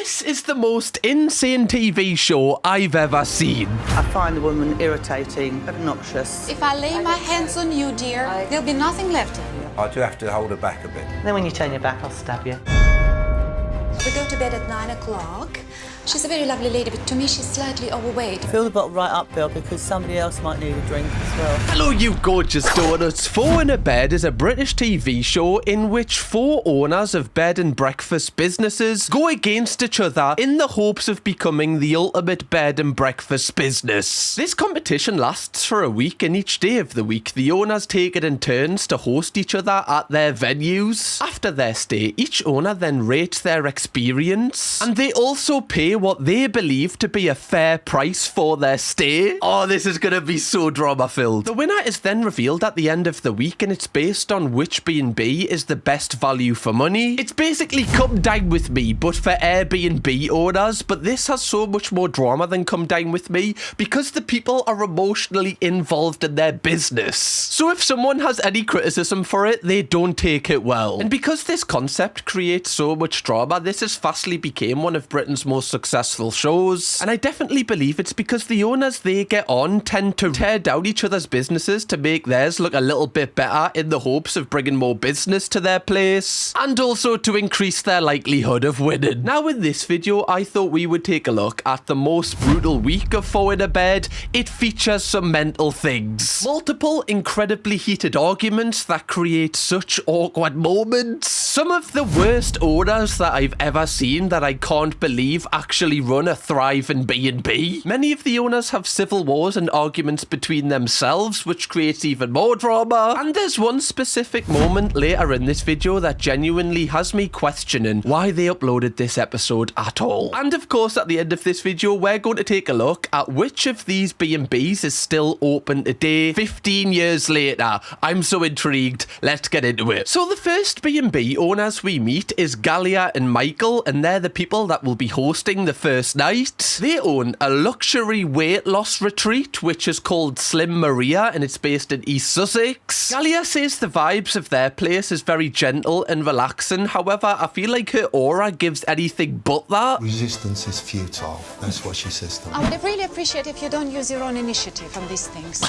This is the most insane TV show I've ever seen. I find the woman irritating, obnoxious. If I lay my hands on you, dear, there'll be nothing left of you. I do have to hold her back a bit. Then when you turn your back, I'll stab you. We go to bed at 9 o'clock. She's a very lovely lady, but to me she's slightly overweight. Fill the bottle right up, Bill, because somebody else might need a drink as well. Hello, you gorgeous donuts. Four in a Bed is a British TV show in which four owners of bed and breakfast businesses go against each other in the hopes of becoming the ultimate bed and breakfast business. This competition lasts for a week, and each day of the week, the owners take it in turns to host each other at their venues. After their stay, each owner then rates their experience, and they also pay what they believe to be a fair price for their stay. Oh, this is going to be so drama-filled. The winner is then revealed at the end of the week, and it's based on which B&B is the best value for money. It's basically Come Dine With Me, but for Airbnb owners, but this has so much more drama than Come Dine With Me because the people are emotionally involved in their business. So if someone has any criticism for it, they don't take it well. And because this concept creates so much drama, this has fastly become one of Britain's most successful shows, and I definitely believe it's because the owners they get on tend to tear down each other's businesses to make theirs look a little bit better in the hopes of bringing more business to their place, and also to increase their likelihood of winning. Now in this video, I thought we would take a look at the most brutal week of Four in a Bed. It features some mental things. Multiple incredibly heated arguments that create such awkward moments. Some of the worst owners that I've ever seen that I can't believe actually run a thriving B&B. Many of the owners have civil wars and arguments between themselves, which creates even more drama. And there's one specific moment later in this video that genuinely has me questioning why they uploaded this episode at all. And of course, at the end of this video, we're going to take a look at which of these B&Bs is still open today, 15 years later. I'm so intrigued. Let's get into it. So the first B&B owners we meet is Galia and Michael, and they're the people that will be hosting the first night. They own a luxury weight loss retreat which is called Slim Maria, and it's based in East Sussex. Galia says the vibes of their place is very gentle and relaxing. However, I feel like her aura gives anything but that. Resistance is futile. That's what she says to me. I would really appreciate if you don't use your own initiative on these things.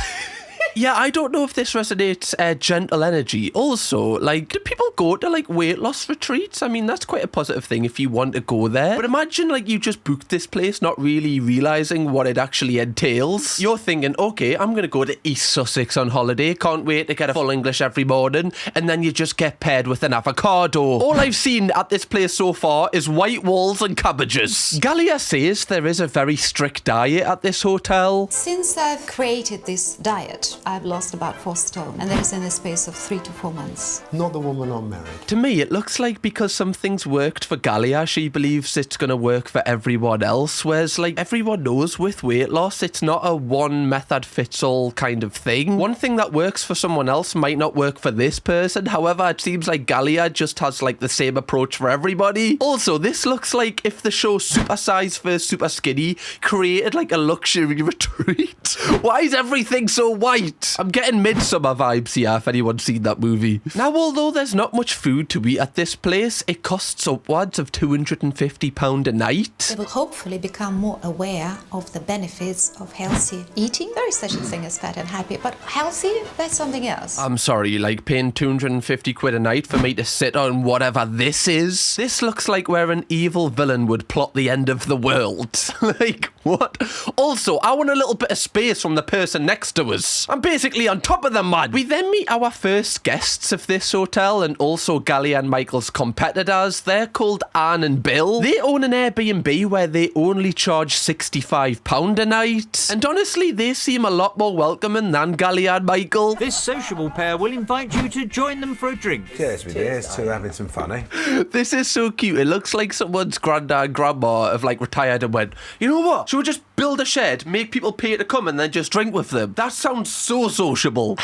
Yeah, I don't know if this resonates, gentle energy. Also, like, do people go to, like, weight loss retreats? I mean, that's quite a positive thing if you want to go there. But imagine, like, you just booked this place not really realising what it actually entails. You're thinking, okay, I'm going to go to East Sussex on holiday. Can't wait to get a full English every morning. And then you just get paired with an avocado. All I've seen at this place so far is white walls and cabbages. Galia says there is a very strict diet at this hotel. Since I've created this diet, I've lost about 4 stone, and that is in the space of 3 to 4 months. Not the woman I'm married. To me, it looks like because some things worked for Galia, she believes it's going to work for everyone else. Whereas, like, everyone knows with weight loss, it's not a one method fits all kind of thing. One thing that works for someone else might not work for this person. However, it seems like Galia just has, like, the same approach for everybody. Also, this looks like if the show Super Size vs Super Skinny created, like, a luxury retreat. Why is everything so white? I'm getting Midsummer vibes here, if anyone's seen that movie. Now, although there's not much food to eat at this place, it costs upwards of £250 a night. They will hopefully become more aware of the benefits of healthy eating. There is such a thing as fat and happy, but healthy, that's something else. I'm sorry, like paying 250 quid a night for me to sit on whatever this is? This looks like where an evil villain would plot the end of the world. Like, what? Also, I want a little bit of space from the person next to us. I'm basically on top of them, man. We then meet our first guests of this hotel and also Galia and Michael's competitors. They're called Anne and Bill. They own an Airbnb where they only charge £65 a night. And honestly, they seem a lot more welcoming than Galia and Michael. This sociable pair will invite you to join them for a drink. Cheers, my dear. It's two having some fun, eh? This is so cute. It looks like someone's granddad and grandma have, like, retired and went, you know what? Should we just build a shed, make people pay to come and then just drink with them? That sounds so sociable.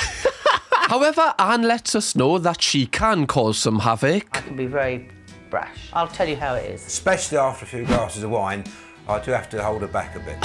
However, Anne lets us know that she can cause some havoc. I can be very brash. I'll tell you how it is. Especially after a few glasses of wine, I do have to hold her back a bit.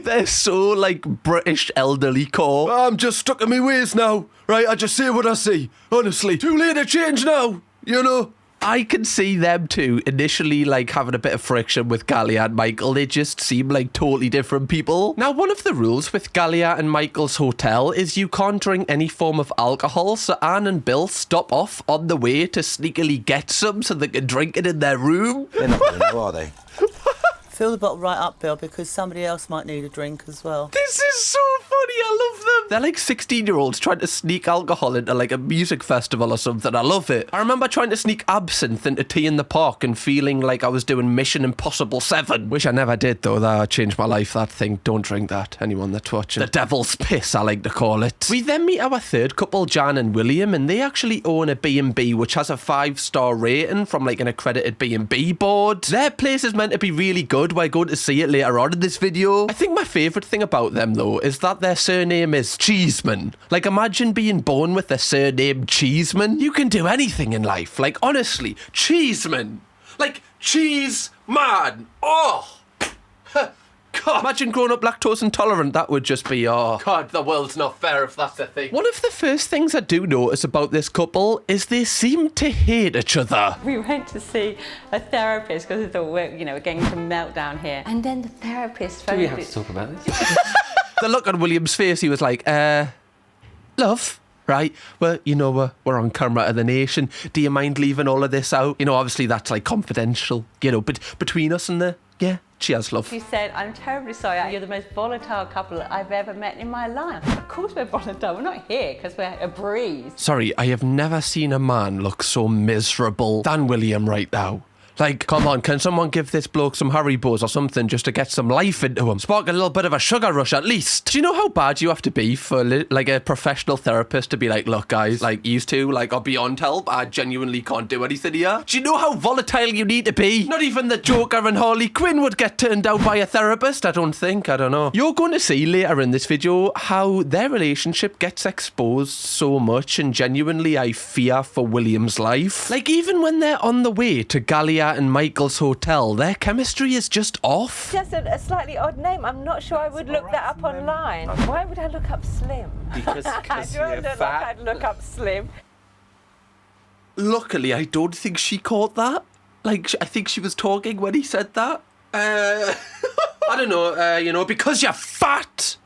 They're so, like, British elderly core. I'm just stuck in my ways now, right? I just say what I see. Honestly, too late to change now, you know? I can see them two initially like having a bit of friction with Galia and Michael. They just seem like totally different people. Now, one of the rules with Galia and Michael's hotel is you can't drink any form of alcohol, so Anne and Bill stop off on the way to sneakily get some so they can drink it in their room. They're not going to know, are they? Fill the bottle right up, Bill, because somebody else might need a drink as well. This is so funny. I love them. They're like 16-year-olds trying to sneak alcohol into like a music festival or something. I love it. I remember trying to sneak absinthe into Tea in the Park and feeling like I was doing Mission Impossible 7. Wish I never did, though. That changed my life, that thing. Don't drink that, anyone that's watching. The devil's piss, I like to call it. We then meet our third couple, Jan and William, and they actually own a B&B which has a 5-star rating from like an accredited B&B board. Their place is meant to be really good. We're going to see it later on in this video. I think my favourite thing about them, though, is that their surname is Cheeseman. Like, imagine being born with the surname Cheeseman. You can do anything in life. Like, honestly, Cheeseman. Like, cheese man. Oh. God. Imagine growing up lactose intolerant. That would just be, oh, God, the world's not fair if that's a thing. One of the first things I do notice about this couple is they seem to hate each other. We went to see a therapist because we thought we're getting some meltdown here. And then the therapist phoned. Do we have to talk about this? The look on William's face, he was like, love, right? Well, you know, we're on camera to the nation. Do you mind leaving all of this out? You know, obviously that's like confidential, you know, but between us and yeah, cheers, love. She said, I'm terribly sorry. You're the most volatile couple I've ever met in my life. Of course we're volatile. We're not here because we're a breeze. Sorry, I have never seen a man look so miserable than William right now. Like, come on, can someone give this bloke some Haribos or something just to get some life into him? Spark a little bit of a sugar rush at least. Do you know how bad you have to be for like a professional therapist to be like, look guys, like used to, like are beyond help. I genuinely can't do anything here. Do you know how volatile you need to be? Not even the Joker and Harley Quinn would get turned out by a therapist, I don't think. I don't know. You're going to see later in this video how their relationship gets exposed so much, and genuinely I fear for William's life. Like, even when they're on the way to Galia and Michael's hotel, their chemistry is just off. Just a slightly odd name. I'm not sure I would look that up online. Why would I look up Slim? Because Do I you're look fat. like I'd look up Slim? Luckily, I don't think she caught that. Like, I think she was talking when he said that. I don't know, you know, because you're fat.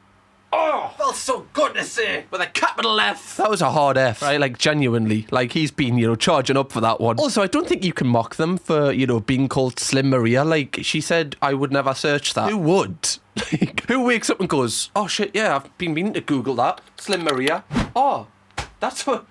Oh, felt so good to say, with a capital F. That was a hard F, right? Like, genuinely. Like, he's been, you know, charging up for that one. Also, I don't think you can mock them for, you know, being called Slim Maria. Like, she said, I would never search that. Who would? Like, who wakes up and goes, oh, shit, yeah, I've been meaning to Google that. Slim Maria. Oh, that's what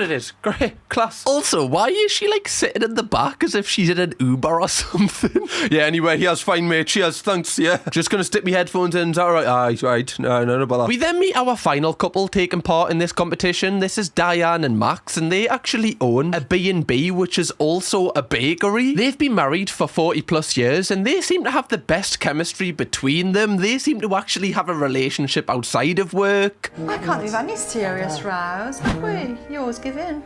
it is. Great. Class. Also, why is she, like, sitting in the back as if she's in an Uber or something? Yeah, anyway, here's fine, mate. Cheers. Thanks, yeah. Just gonna stick my headphones in. Is that right? Aye, right. No bother. We then meet our final couple taking part in this competition. This is Diane and Max, and they actually own a B&B, which is also a bakery. They've been married for 40 plus years, and they seem to have the best chemistry between them. They seem to actually have a relationship outside of work. I can't think of any serious rows, have we? You always give in.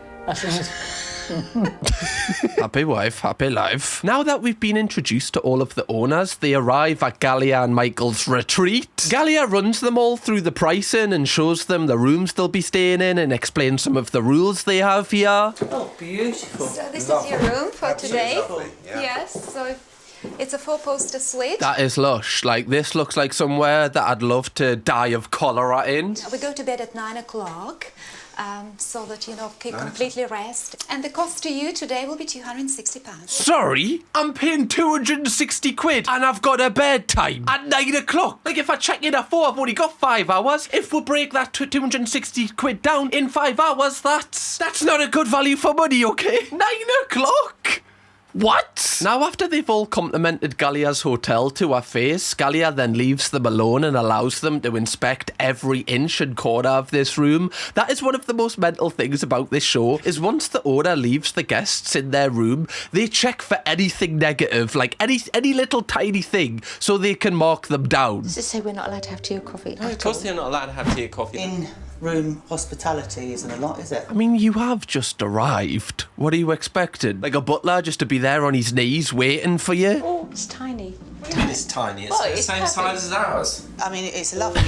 Happy wife, happy life. Now that we've been introduced to all of the owners, they arrive at Galia and Michael's retreat. Galia runs them all through the pricing and shows them the rooms they'll be staying in and explains some of the rules they have here. Oh, beautiful. So this is your room for today. Lovely, yeah. Yes, so it's a 4-poster suite. That is lush. Like, this looks like somewhere that I'd love to die of cholera in. We go to bed at 9 o'clock. So that, you know, can completely rest. And the cost to you today will be £260. Sorry? I'm paying 260 quid and I've got a bedtime at 9 o'clock. Like, if I check in at 4, I've only got 5 hours. If we break that to 260 quid down in 5 hours, that's not a good value for money, okay? 9 o'clock? What? Now, after they've all complimented Galia's hotel to her face, Galia then leaves them alone and allows them to inspect every inch and corner of this room. That is one of the most mental things about this show, is once the owner leaves the guests in their room, they check for anything negative, like any little tiny thing, so they can mark them down. Does it say we're not allowed to have tea or coffee? No, of course you're not allowed to have tea or coffee. In-room hospitality isn't a lot, is it? I mean, you have just arrived. What are you expecting? Like a butler just to be there on his knees waiting for you? Oh, it's tiny. What do you mean it's tiny? It's the same size as ours. I mean, it's lovely.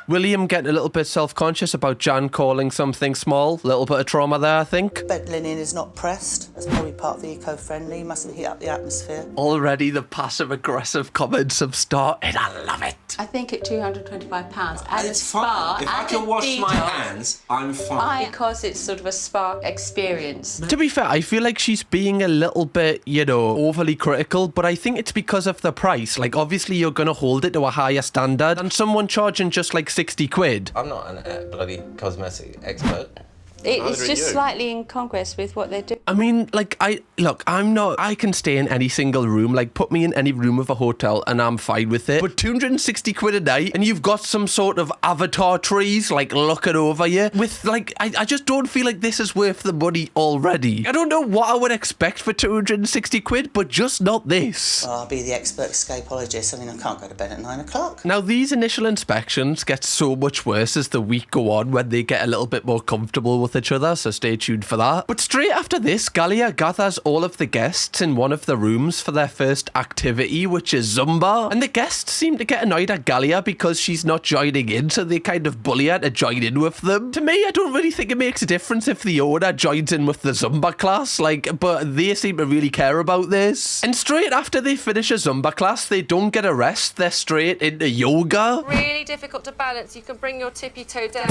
William getting a little bit self-conscious about Jan calling something small. Little bit of trauma there, I think. Bed linen is not pressed. That's probably part of the eco-friendly. Mustn't heat up the atmosphere. Already the passive-aggressive comments have started. I love it. I think at £225 at a It's spa, fine. If I at can a wash my detox, hands, I'm fine. because it's sort of a spa experience. To be fair, I feel like she's being a little bit, overly critical, but I think it's because of the price. Like, obviously, you're going to hold it to a higher standard than someone charging just like 60 quid. I'm not a bloody cosmetic expert. It's Neither are just you. slightly in conquest with what they do. I mean, like, I can stay in any single room, like, put me in any room of a hotel and I'm fine with it. But 260 quid a night and you've got some sort of avatar trees, like, looking over you with, like, I just don't feel like this is worth the money already. I don't know what I would expect for 260 quid, but just not this. Well, I'll be the expert escapologist. I mean, I can't go to bed at 9 o'clock. Now, these initial inspections get so much worse as the week go on when they get a little bit more comfortable with each other, so stay tuned for that. But straight after this, Galia gathers all of the guests in one of the rooms for their first activity, which is Zumba. And the guests seem to get annoyed at Galia because she's not joining in, so they kind of bully her to join in with them. To me, I don't really think it makes a difference if the owner joins in with the Zumba class, but they seem to really care about this. And straight after they finish a Zumba class, they don't get a rest, they're straight into yoga. Really difficult to balance. You can bring your tippy toe down.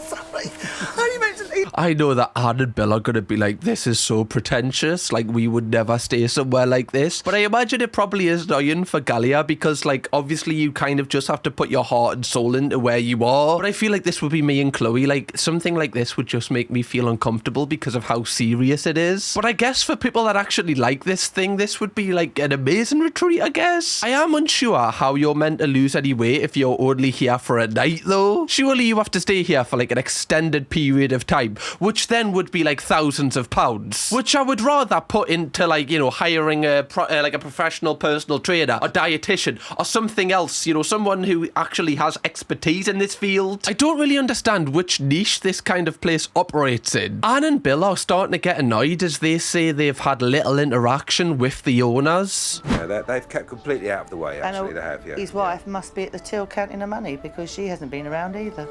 Sorry. How do you mention it? I know that Anne and Bill are going to be like, this is so pretentious, like we would never stay somewhere like this. But I imagine it probably is annoying for Galia because, like, obviously you kind of just have to put your heart and soul into where you are. But I feel like this would be me and Chloe. Like, something like this would just make me feel uncomfortable because of how serious it is. But I guess for people that actually like this thing, this would be like an amazing retreat, I guess. I am unsure how you're meant to lose any weight if you're only here for a night, though. Surely you have to stay here for like an extended period of time, which then would be like thousands of pounds, which I would rather put into, like, hiring a professional personal trainer or dietitian or something else, someone who actually has expertise in this field. I don't really understand which niche this kind of place operates in. Anne and Bill are starting to get annoyed as they say they've had little interaction with the owners. Yeah, they've kept completely out of the way, actually, they have, yeah. His wife must be at the till counting the money because she hasn't been around either.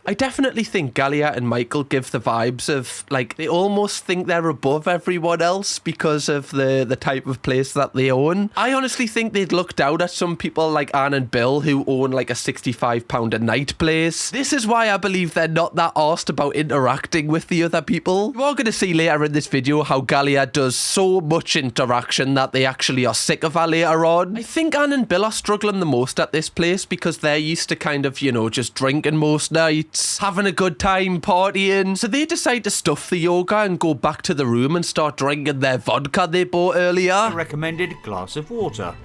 I definitely think Galia and Michael give the vibes of, like, they almost think they're above everyone else because of the type of place that they own. I honestly think they'd look down at some people like Anne and Bill who own like a £65 a night place. This is why I believe they're not that arsed about interacting with the other people. You are going to see later in this video how Galia does so much interaction that they actually are sick of her later on. I think Anne and Bill are struggling the most at this place because they're used to kind of, just drinking most nights, having a good time, partying. So they decide to stuff the yoga and go back to the room and start drinking their vodka they bought earlier. A recommended glass of water.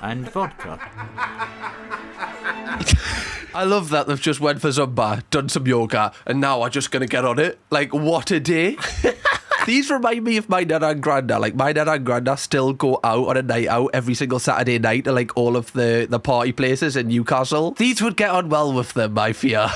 And vodka. I love that they've just went for Zumba, done some yoga, and now are just going to get on it. Like, what a day. These remind me of my dad and granddad. Like, my dad and granddad still go out on a night out every single Saturday night to, like, all of the party places in Newcastle. These would get on well with them, I fear.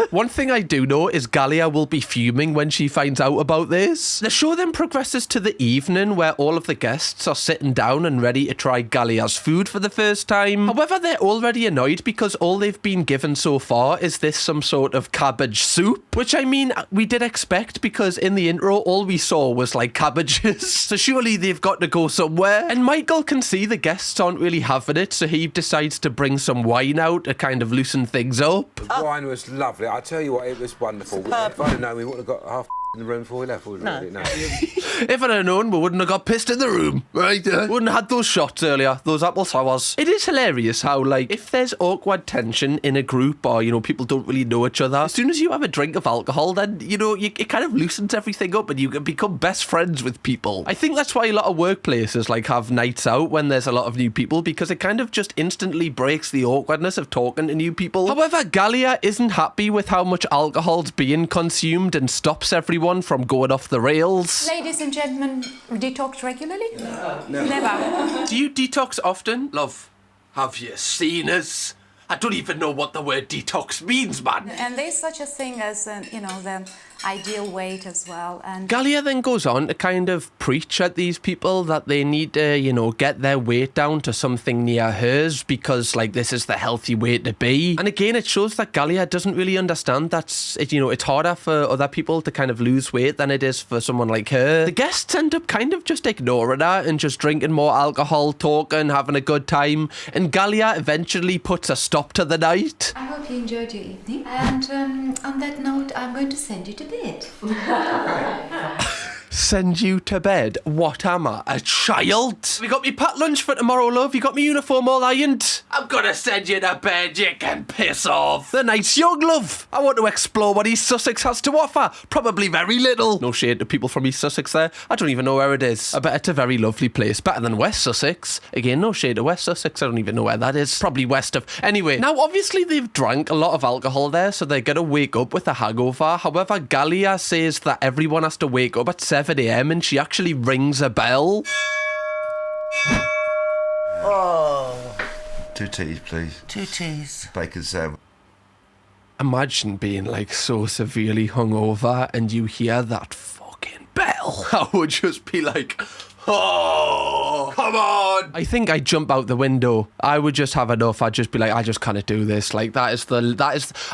One thing I do know is Galia will be fuming when she finds out about this. The show then progresses to the evening where all of the guests are sitting down and ready to try Galia's food for the first time. However, they're already annoyed because all they've been given so far is this some sort of cabbage soup, which, I mean, we did expect because in the intro all we saw was like cabbages. So surely they've got to go somewhere. And Michael can see the guests aren't really having it, so he decides to bring some wine out to kind of loosen things up. The wine was lovely. I tell you what, it was wonderful. If I'd have known, we wouldn't have got half in the room before we left, would we? No. If I'd have known, we wouldn't have got pissed in the room, right? Wouldn't have had those shots earlier, those apple sours. It is hilarious how, like, if there's awkward tension in a group or, people don't really know each other, as soon as you have a drink of alcohol, then, it kind of loosens everything up and you can become best friends with people. I think that's why a lot of workplaces, like, have nights out when there's a lot of new people because it kind of just instantly breaks the awkwardness of talking to new people. However, Galia isn't happy with how much alcohol's being consumed and stops everyone from going off the rails. Ladies and gentlemen, detox regularly? No. Never. Do you detox often? Love, have you seen us? I don't even know what the word detox means, man. And there's such a thing as, the ideal weight as well. And Galia then goes on to kind of preach at these people that they need to, you know, get their weight down to something near hers because, like, this is the healthy way to be. And again, it shows that Galia doesn't really understand that, you know, it's harder for other people to kind of lose weight than it is for someone like her. The guests end up kind of just ignoring her and just drinking more alcohol, talking, having a good time. And Galia eventually puts a stop to the night. I hope you enjoyed your evening. And on that note, I'm going to send you to bed. Send you to bed? What am I, a child? We got me packed lunch for tomorrow, love. You got me uniform all ironed. I'm gonna send you to bed. You can piss off. The night's young, love. I want to explore what East Sussex has to offer. Probably very little. No shade to people from East Sussex there. I don't even know where it is. I bet it's a very lovely place. Better than West Sussex. Again, no shade to West Sussex. I don't even know where that is. Probably west of... Anyway, now obviously they've drank a lot of alcohol there, so they're gonna wake up with a hangover. However, Galia says that everyone has to wake up at 7 a.m. and she actually rings a bell. Oh. 2 teas, please. 2 teas. Bacon sandwich. Imagine being like so severely hungover and you hear that fucking bell. I would just be like, oh, come on. I think I'd jump out the window. I would just have enough. I'd just be like, I just can't do this. Like, that is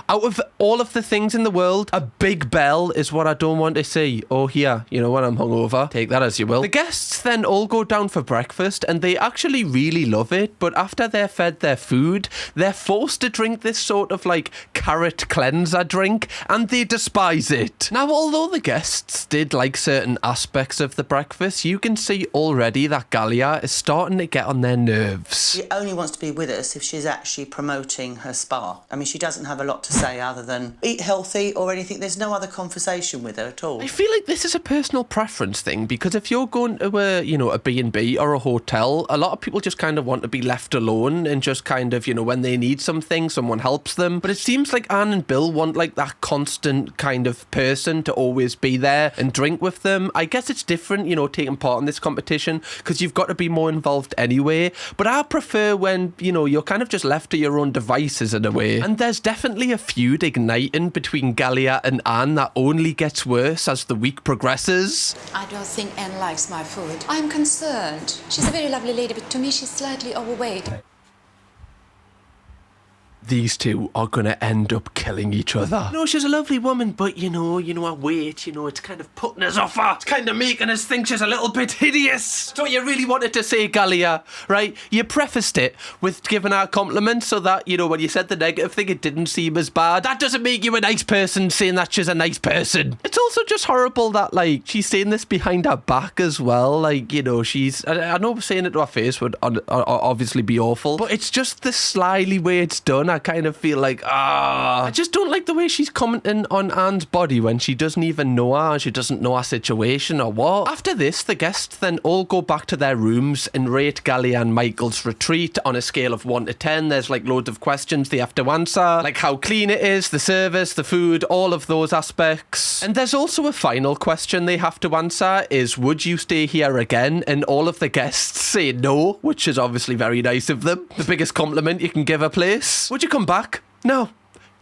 out of all of the things in the world, a big bell is what I don't want to see or hear, you know, when I'm hungover. Take that as you will. The guests then all go down for breakfast and they actually really love it. But after they're fed their food, they're forced to drink this sort of like carrot cleanser drink and they despise it. Now, although the guests did like certain aspects of the breakfast, you can see already that Galia is starting to get on their nerves. She only wants to be with us if she's actually promoting her spa. I mean, she doesn't have a lot to say other than eat healthy or anything. There's no other conversation with her at all. I feel like this is a personal preference thing because if you're going to a B&B or a hotel, a lot of people just kind of want to be left alone and just kind of, you know, when they need something, someone helps them. But it seems like Anne and Bill want like that constant kind of person to always be there and drink with them. I guess it's different, you know, taking part in this competition because you've got to be more involved anyway, but I prefer when, you know, you're kind of just left to your own devices in a way. And there's definitely a feud igniting between Galia and Anne that only gets worse as the week progresses. I don't think Anne likes my food. I'm concerned. She's a very lovely lady, but to me she's slightly overweight. These two are gonna end up killing each other. No, she's a lovely woman, but you know, her weight, you know, it's kind of putting us off her. It's kind of making us think she's a little bit hideous. That's what you really wanted to say, Galia, right? You prefaced it with giving her compliments so that, you know, when you said the negative thing, it didn't seem as bad. That doesn't make you a nice person saying that she's a nice person. It's also just horrible that, like, she's saying this behind her back as well. Like, you know, I know saying it to her face would obviously be awful, but it's just the slyly way it's done. I kind of feel like, I just don't like the way she's commenting on Anne's body when she doesn't even know her, she doesn't know her situation or what. After this, the guests then all go back to their rooms and rate Galia and Michael's retreat on a scale of 1 to 10. There's like loads of questions they have to answer, like how clean it is, the service, the food, all of those aspects. And there's also a final question they have to answer is, would you stay here again? And all of the guests say no, which is obviously very nice of them. The biggest compliment you can give a place. Would you come back? No.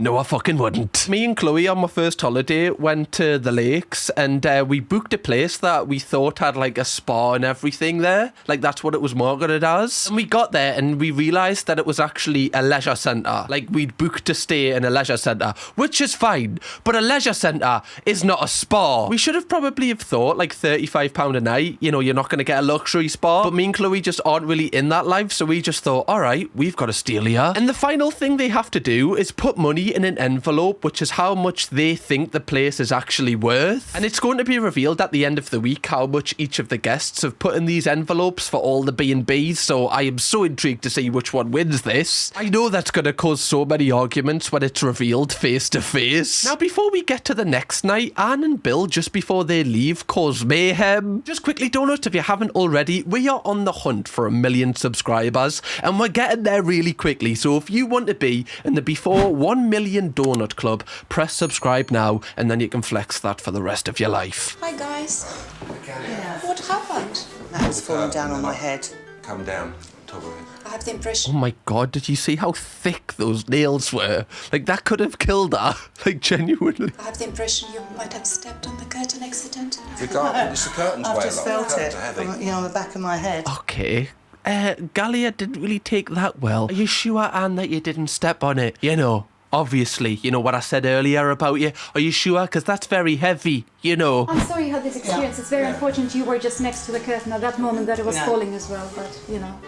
No, I fucking wouldn't. Me and Chloe on my first holiday went to the lakes and we booked a place that we thought had like a spa and everything there. Like that's what it was marketed as. And we got there and we realised that it was actually a leisure centre. Like we'd booked to stay in a leisure centre, which is fine. But a leisure centre is not a spa. We should have probably have thought like £35 a night. You know, you're not going to get a luxury spa. But me and Chloe just aren't really in that life. So we just thought, all right, we've got to steal here. And the final thing they have to do is put money in an envelope, which is how much they think the place is actually worth. And it's going to be revealed at the end of the week how much each of the guests have put in these envelopes for all the B&Bs, so I am so intrigued to see which one wins this. I know that's going to cause so many arguments when it's revealed face to face. Now, before we get to the next night, Anne and Bill, just before they leave, cause mayhem. Just quickly, donuts, if you haven't already, we are on the hunt for 1 million subscribers, and we're getting there really quickly, so if you want to be in the before 1 million Donut Club, press subscribe now and then you can flex that for the rest of your life. Hi guys. Yeah. What happened? That was falling down on my head. Come down. top of it. I have the impression. Oh my God, did you see how thick those nails were? Like, that could have killed her. Like, genuinely. I have the impression you might have stepped on the curtain accidentally. It's the curtains I've way just along. felt The it, curtains are heavy. on the back of my head. Okay. Galia didn't really take that well. Are you sure, Anne, that you didn't step on it? You know, obviously, you know what I said earlier about you? Are you sure? Because that's very heavy, you know. I'm sorry you had this experience. It's very unfortunate you were just next to the curtain at that moment that it was falling as well, but, you know.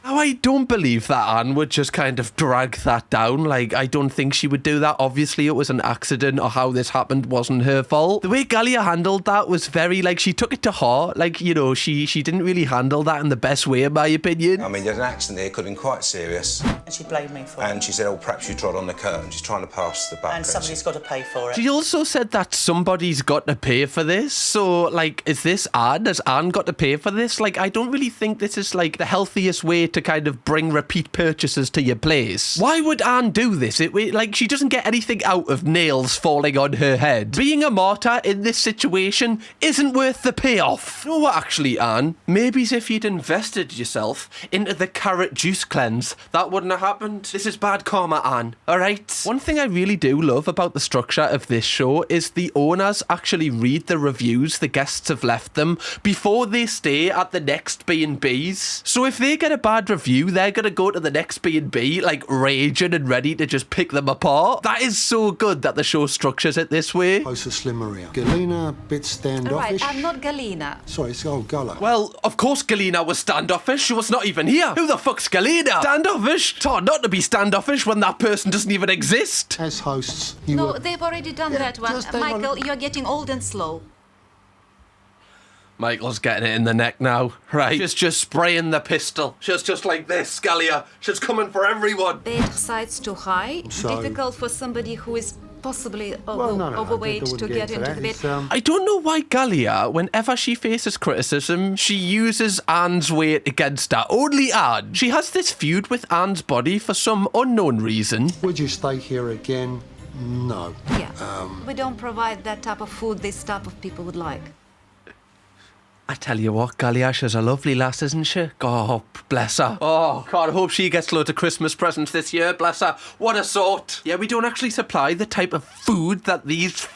Now, I don't believe that Anne would just kind of drag that down. Like, I don't think she would do that. Obviously, it was an accident, or how this happened wasn't her fault. The way Galia handled that was very, like, she took it to heart. Like, you know, she didn't really handle that in the best way, in my opinion. I mean, there's an accident there, could have been quite serious. And she blamed me for it. And she said, oh, perhaps you trod on the curtain. She's trying to pass the buck. And somebody's got to pay for it. She also said that somebody's got to pay for this. So, like, is this Anne? Has Anne got to pay for this? Like, I don't really think this is, like, the healthiest way to kind of bring repeat purchases to your place. Why would Anne do this? Like, she doesn't get anything out of nails falling on her head. Being a martyr in this situation isn't worth the payoff. You know what, actually, Anne? Maybe if you'd invested yourself into the carrot juice cleanse, that wouldn't have happened. This is bad karma, Anne. Alright? One thing I really do love about the structure of this show is the owners actually read the reviews the guests have left them before they stay at the next B&Bs. So if they get a bad review, they're going to go to the next B&B, like, raging and ready to just pick them apart. That is so good that the show structures it this way. Closer, Slim Maria. Galina, bit standoffish. Right, I'm not Galina. Sorry, it's Gala. Well, of course Galina was standoffish. She was not even here. Who the fuck's Galina? Standoffish? It's hard not to be standoffish when that person doesn't even exist. As hosts, you No, were... they've already done that one. just hang on. Michael, you're getting old and slow. Michael's getting it in the neck now. Right. She's just spraying the pistol. She's just like this, Galia. She's coming for everyone. Bed size too high. So- Difficult for somebody who is possibly Well, no, overweight I wouldn't to get into the bed. It's, I don't know why Galia, whenever she faces criticism, she uses Anne's weight against her. Only Anne. She has this feud with Anne's body for some unknown reason. Would you stay here again? No. Yeah. We don't provide that type of food this type of people would like. I tell you what, Galia, she's a lovely lass, isn't she? God, bless her. Oh, God, I hope she gets loads of Christmas presents this year, bless her. What a sort. Yeah, we don't actually supply the type of food that these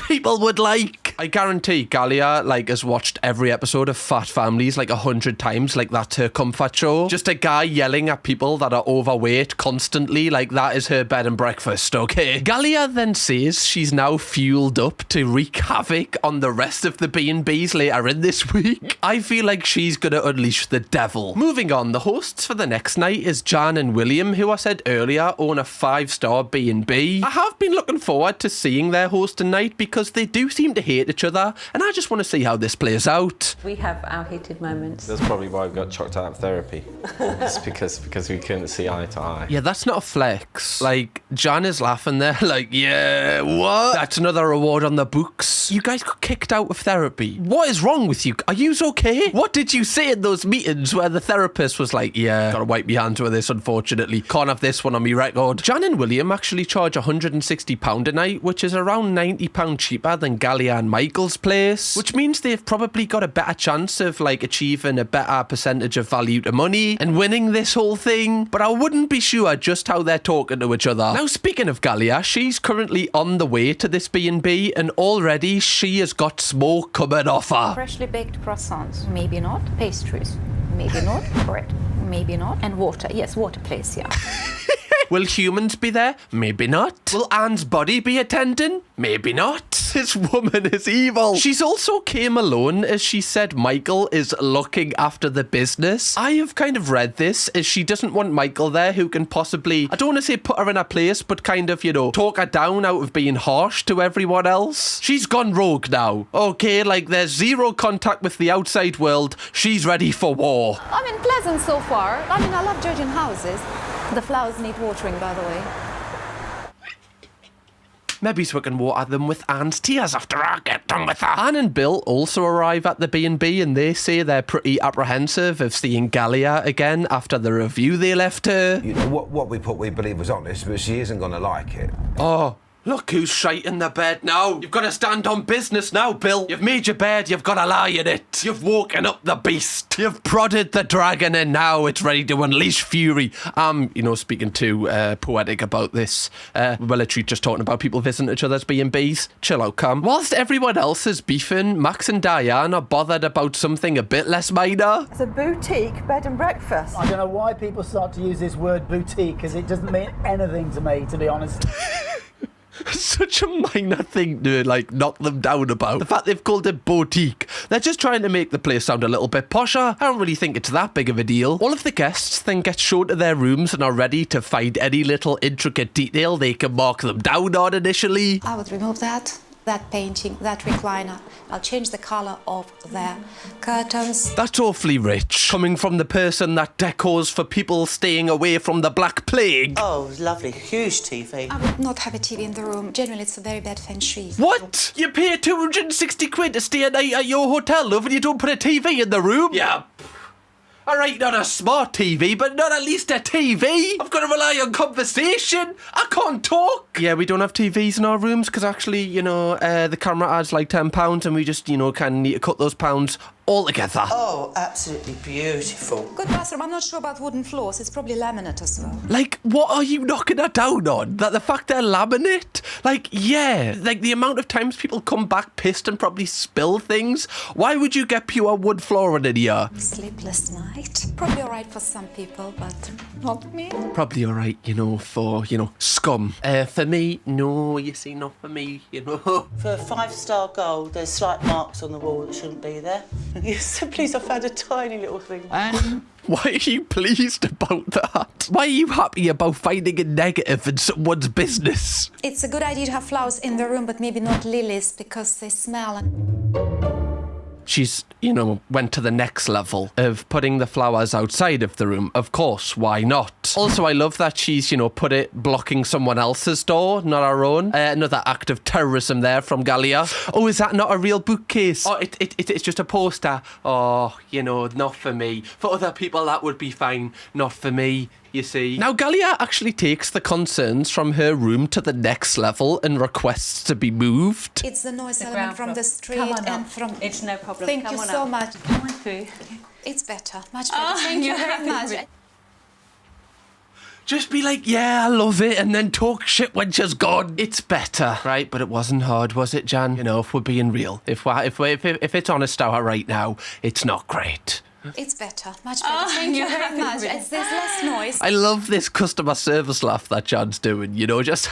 people would like. I guarantee Galia, like, has watched every episode of Fat Families like 100 times, like that's her comfort show. Just a guy yelling at people that are overweight constantly, like that is her bed and breakfast, okay? Galia then says she's now fueled up to wreak havoc on the rest of the B&Bs later in this week. I feel like she's gonna unleash the devil. Moving on, the hosts for the next night is Jan and William, who I said earlier own a 5-star B&B. I have been looking forward to seeing their host tonight because they do seem to hate each other, and I just want to see how this plays out. We have our heated moments. That's probably why we got chucked out of therapy. It's because we couldn't see eye to eye. Yeah, that's not a flex. Like, Jan is laughing there, like, yeah, what? That's another award on the books. You guys got kicked out of therapy. What is wrong with you? Are yous okay? What did you say in those meetings where the therapist was like, yeah, gotta wipe my hands with this, unfortunately. Can't have this one on me record. Jan and William actually charge £160 a night, which is around £90 cheaper than Galia and Michael's place, which means they've probably got a better chance of, like, achieving a better percentage of value to money and winning this whole thing, but I wouldn't be sure just how they're talking to each other. Now, speaking of Galia, she's currently on the way to this B&B, and already she has got smoke coming off her. Freshly baked croissants, maybe not. Pastries, maybe not. Bread, maybe not. And water, yes, water please, yeah. Will humans be there? Maybe not. Will Anne's body be attending? Maybe not. This woman is evil. She's also came alone as she said Michael is looking after the business. I have kind of read this as she doesn't want Michael there who can possibly, I don't want to say put her in her place, but kind of, you know, talk her down out of being harsh to everyone else. She's gone rogue now. Okay, like there's zero contact with the outside world. She's ready for war. I mean, pleasant so far. I mean, I love judging houses. The flowers need watering, by the way. Maybe we can water them with Anne's tears after I get done with her. Anne and Bill also arrive at the B&B and they say they're pretty apprehensive of seeing Galia again after the review they left her. You know, what we put we believe was honest, but she isn't going to like it. Oh, Look who's shite in the bed now. You've got to stand on business now, Bill. You've made your bed, you've got to lie in it. You've woken up the beast. You've prodded the dragon and now it's ready to unleash fury. I'm, speaking too poetic about this. We're literally just talking about people visiting each other's B&Bs. Chill out, Cam. Whilst everyone else is beefing, Max and Diane are bothered about something a bit less minor. It's a boutique bed and breakfast. I don't know why people start to use this word boutique, because it doesn't mean anything to me, to be honest. Such a minor thing to knock them down about. The fact they've called it boutique. They're just trying to make the place sound a little bit posher. I don't really think it's that big of a deal. All of the guests then get shown to their rooms and are ready to find any little intricate detail they can mark them down on initially. I would remove that painting, that recliner. I'll change the colour of the curtains. That's awfully rich, coming from the person that decors for people staying away from the Black Plague. Oh, lovely. Huge TV. I would not have a TV in the room. Generally, it's a very bad feng shui. What? You pay 260 quid to stay a night at your hotel, love, and you don't put a TV in the room? Yeah. Alright, not a smart TV, but not at least a TV. I've got to rely on conversation. I can't talk. Yeah, we don't have TVs in our rooms because actually, the camera adds like £10 and we just, kind of need to cut those pounds all together. Oh, absolutely beautiful. Good bathroom. I'm not sure about wooden floors. It's probably laminate as well. What are you knocking her down on? That the fact they're laminate? The amount of times people come back pissed and probably spill things. Why would you get pure wood flooring in here? Sleepless night. Probably all right for some people, but not me. Probably all right, for, scum. For me, no, you see, not for me, For a 5-star gold, there's slight marks on the wall that shouldn't be there. Yes, please, I found a tiny little thing. Why are you pleased about that? Why are you happy about finding a negative in someone's business? It's a good idea to have flowers in the room, but maybe not lilies because they smell. She's, went to the next level of putting the flowers outside of the room. Of course, why not? Also, I love that she's, put it blocking someone else's door, not our own. Another act of terrorism there from Galia. Oh, is that not a real bookcase? Oh, it's just a poster. Oh, not for me. For other people, that would be fine. Not for me. You see. Now, Galia actually takes the concerns from her room to the next level and requests to be moved. It's the noise element from the street and from... It's no problem. Thank you so much. Come on through. It's better. Much better. Thank you very much. Just be like, yeah, I love it, and then talk shit when she's gone. It's better, right? But it wasn't hard, was it, Jan? If we're being real. If it's honest hour right now, it's not great. It's better. Much better. Thank you very much. There's less noise. I love this customer service laugh that Jan's doing, just...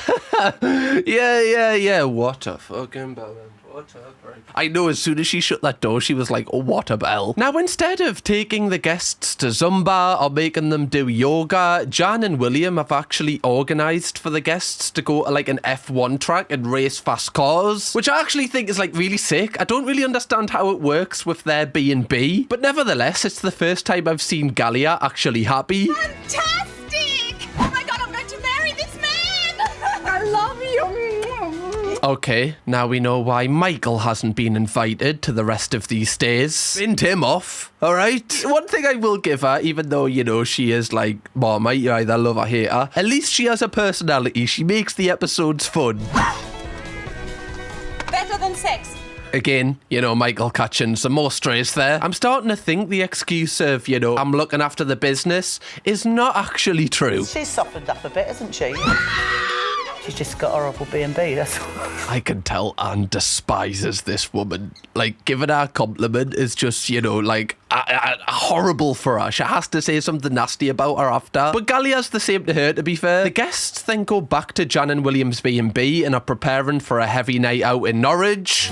yeah. What a fucking balance. What a break. I know as soon as she shut that door, she was like, oh, what a bell. Now, instead of taking the guests to Zumba or making them do yoga, Jan and William have actually organised for the guests to go to an F1 track and race fast cars, which I actually think is really sick. I don't really understand how it works with their B&B, but nevertheless, it's the first time I've seen Galia actually happy. Fantastic! Oh my God, I'm going to marry this man! I love you! Okay, now we know why Michael hasn't been invited to the rest of these stays. Binned him off, alright? One thing I will give her, even though, she is Marmite, you either love or hate her, at least she has a personality. She makes the episodes fun. Better than sex. Again, Michael catching some more strays there. I'm starting to think the excuse of, I'm looking after the business is not actually true. She's softened up a bit, hasn't she? She's just got horrible B&B, that's all. I can tell Anne despises this woman. Giving her a compliment is just, horrible for her. She has to say something nasty about her after. But Galia's the same to her, to be fair. The guests then go back to Jan and William's B&B and are preparing for a heavy night out in Norwich.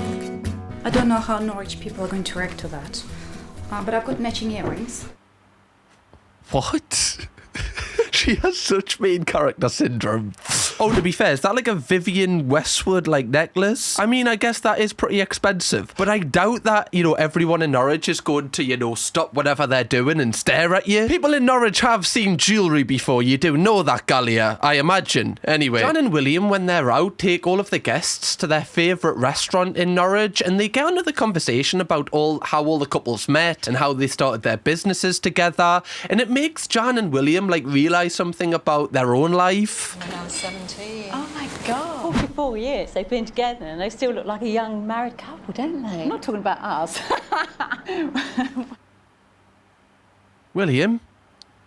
I don't know how Norwich people are going to react to that, but I've got matching earrings. What? She has such main character syndrome. Oh, to be fair, is that a Vivienne Westwood necklace? I mean, I guess that is pretty expensive, but I doubt that, everyone in Norwich is going to, stop whatever they're doing and stare at you. People in Norwich have seen jewellery before. You do know that, Galia, I imagine. Anyway, Jan and William, when they're out, take all of the guests to their favourite restaurant in Norwich, and they get into the conversation about how all the couples met and how they started their businesses together, and it makes Jan and William realise something about their own life. When I was 17. Oh my God. 4 years they've been together and they still look like a young married couple, don't they? I'm not talking about us. William,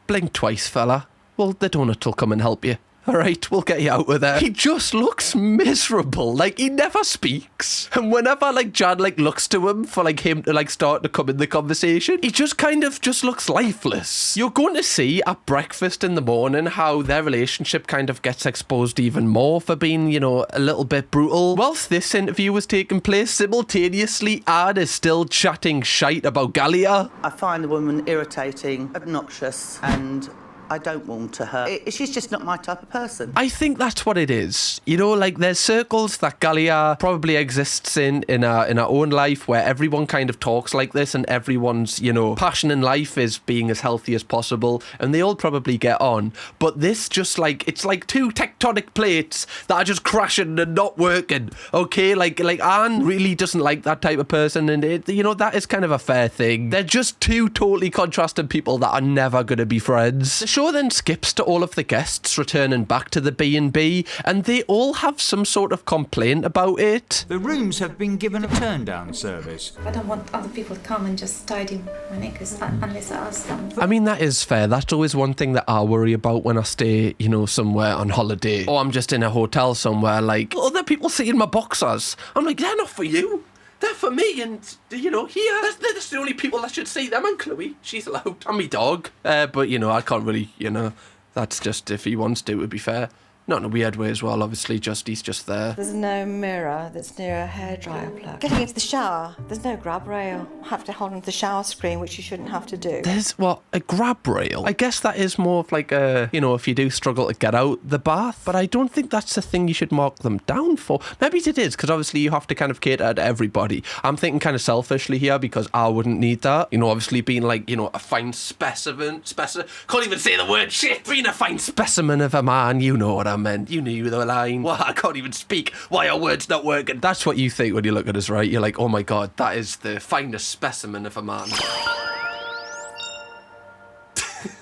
blink twice, fella. Well, the donut will come and help you. All right, we'll get you out of there. He just looks miserable. Like, he never speaks. And whenever, like, Jan, like, looks to him for, like, him to, like, start to come in the conversation, he just kind of just looks lifeless. You're going to see at breakfast in the morning how their relationship kind of gets exposed even more for being, you know, a little bit brutal. Whilst this interview was taking place, simultaneously, Anne is still chatting shite about Galia. I find the woman irritating, obnoxious, and I don't warm to her. She's just not my type of person. I think that's what it is. You know, like, there's circles that Galia probably exists in her own life where everyone kind of talks like this and everyone's, you know, passion in life is being as healthy as possible and they all probably get on. But this just, like, it's like two tectonic plates that are just crashing and not working, okay? Like Anne really doesn't like that type of person and, you know, that is kind of a fair thing. They're just two totally contrasting people that are never going to be friends. The show then skips to all of the guests returning back to the B&B and they all have some sort of complaint about it. The rooms have been given a turn-down service. I don't want other people to come and just tidy my knickers unless I ask them. I mean, that is fair. That's always one thing that I worry about when I stay, you know, somewhere on holiday. Or I'm just in a hotel somewhere, like, other people seeing my boxers. I'm like, they're not for you. They're for me, and, you know, here, they're just the only people that should see them, and Chloe, she's allowed. And me dog. But, you know, I can't really, you know, that's just if he wants to, it would be fair. Not in a weird way as well, obviously, he's just there. There's no mirror that's near a hairdryer plug. Getting into the shower, there's no grab rail. I have to hold onto the shower screen, which you shouldn't have to do. There's, what, a grab rail? I guess that is more of like a, you know, if you do struggle to get out the bath, but I don't think that's the thing you should mark them down for. Maybe it is, because obviously you have to kind of cater to everybody. I'm thinking kind of selfishly here, because I wouldn't need that. You know, obviously being like, you know, a fine specimen, can't even say the word shit, being a fine specimen of a man, you know what I meant. You knew the line. Well, I can't even speak. Why are words not working? That's what you think when you look at us, right? You're like, oh my God, that is the finest specimen of a man.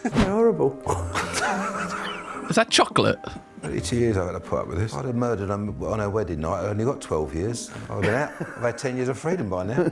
They're horrible. Is that chocolate? 32 years I've had to put up with this. I'd have murdered them on her wedding night. I only got 12 years. I've been out. I've had 10 years of freedom by now.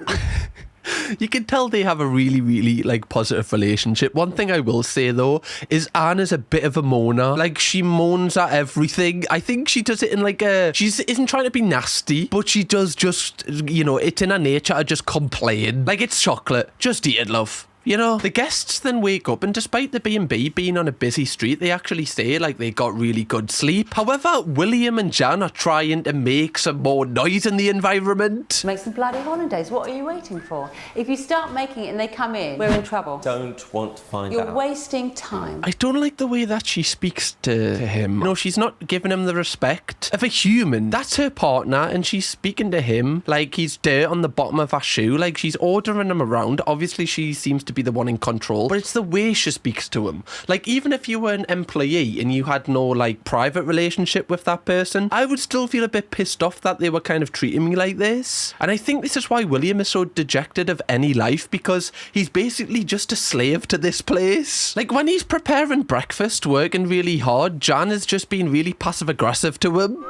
You can tell they have a really, really, like, positive relationship. One thing I will say, though, is Anne is a bit of a moaner. Like, she moans at everything. I think she does it in, like, she isn't trying to be nasty, but she does just, you know, it's in her nature to just complain. Like, it's chocolate. Just eat it, love. You know, the guests then wake up and despite the B&B being on a busy street, they actually say like they got really good sleep. However, William and Jan are trying to make some more noise in the environment. Make some bloody holidays. What are you waiting for? If you start making it and they come in, we're in trouble. Don't want to find You're out. wasting time. I don't like the way that she speaks to him. You know, she's not giving him the respect of a human. That's her partner and she's speaking to him like he's dirt on the bottom of her shoe. Like she's ordering him around. Obviously, she seems to be the one in control, but it's the way she speaks to him. Like, even if you were an employee and you had no, like, private relationship with that person, I would still feel a bit pissed off that they were kind of treating me like this. And I think this is why William is so dejected of any life, because he's basically just a slave to this place. Like, when he's preparing breakfast, working really hard, Jan has just been really passive-aggressive to him.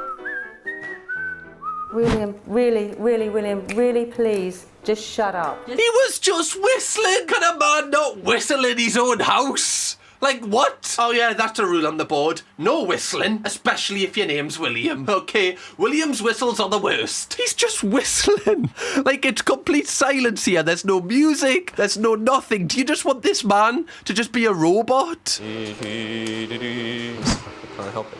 William, really, please, just shut up. He was just whistling. Can a man not whistle in his own house? Like, what? Oh, yeah, that's a rule on the board. No whistling, especially if your name's William. Okay, William's whistles are the worst. He's just whistling. Like, it's complete silence here. There's no music. There's no nothing. Do you just want this man to just be a robot? Can't help it.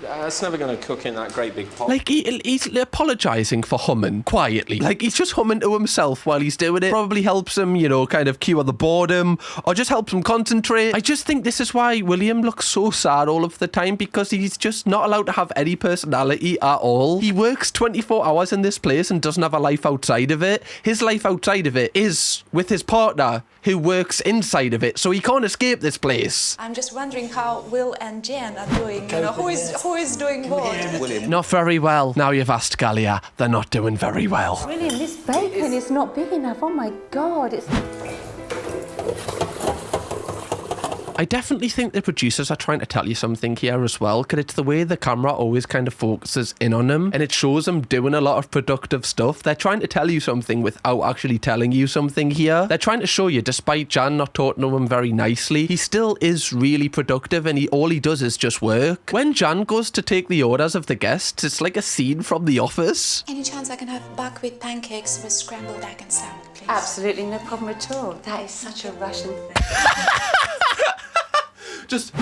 It's never going to cook in that great big pot. Like, he's apologising for humming quietly. Like, he's just humming to himself while he's doing it. Probably helps him, you know, kind of cure the boredom or just helps him concentrate. I just think this is why William looks so sad all of the time, because he's just not allowed to have any personality at all. He works 24 hours in this place and doesn't have a life outside of it. His life outside of it is with his partner, who works inside of it, so he can't escape this place. I'm just wondering how Will and Jan are doing. You know, who is doing what? William. Not very well. Now you've asked Galia, they're not doing very well. William, this bacon is not big enough. Oh my God, it's... I definitely think the producers are trying to tell you something here as well, because it's the way the camera always kind of focuses in on him and it shows him doing a lot of productive stuff. They're trying to tell you something without actually telling you something here. They're trying to show you, despite Jan not talking to him very nicely, he still is really productive and all he does is just work. When Jan goes to take the orders of the guests, it's like a scene from The Office. Any chance I can have buckwheat pancakes with scrambled egg and salad, please? Absolutely no problem at all. That is such a Russian thing. Just...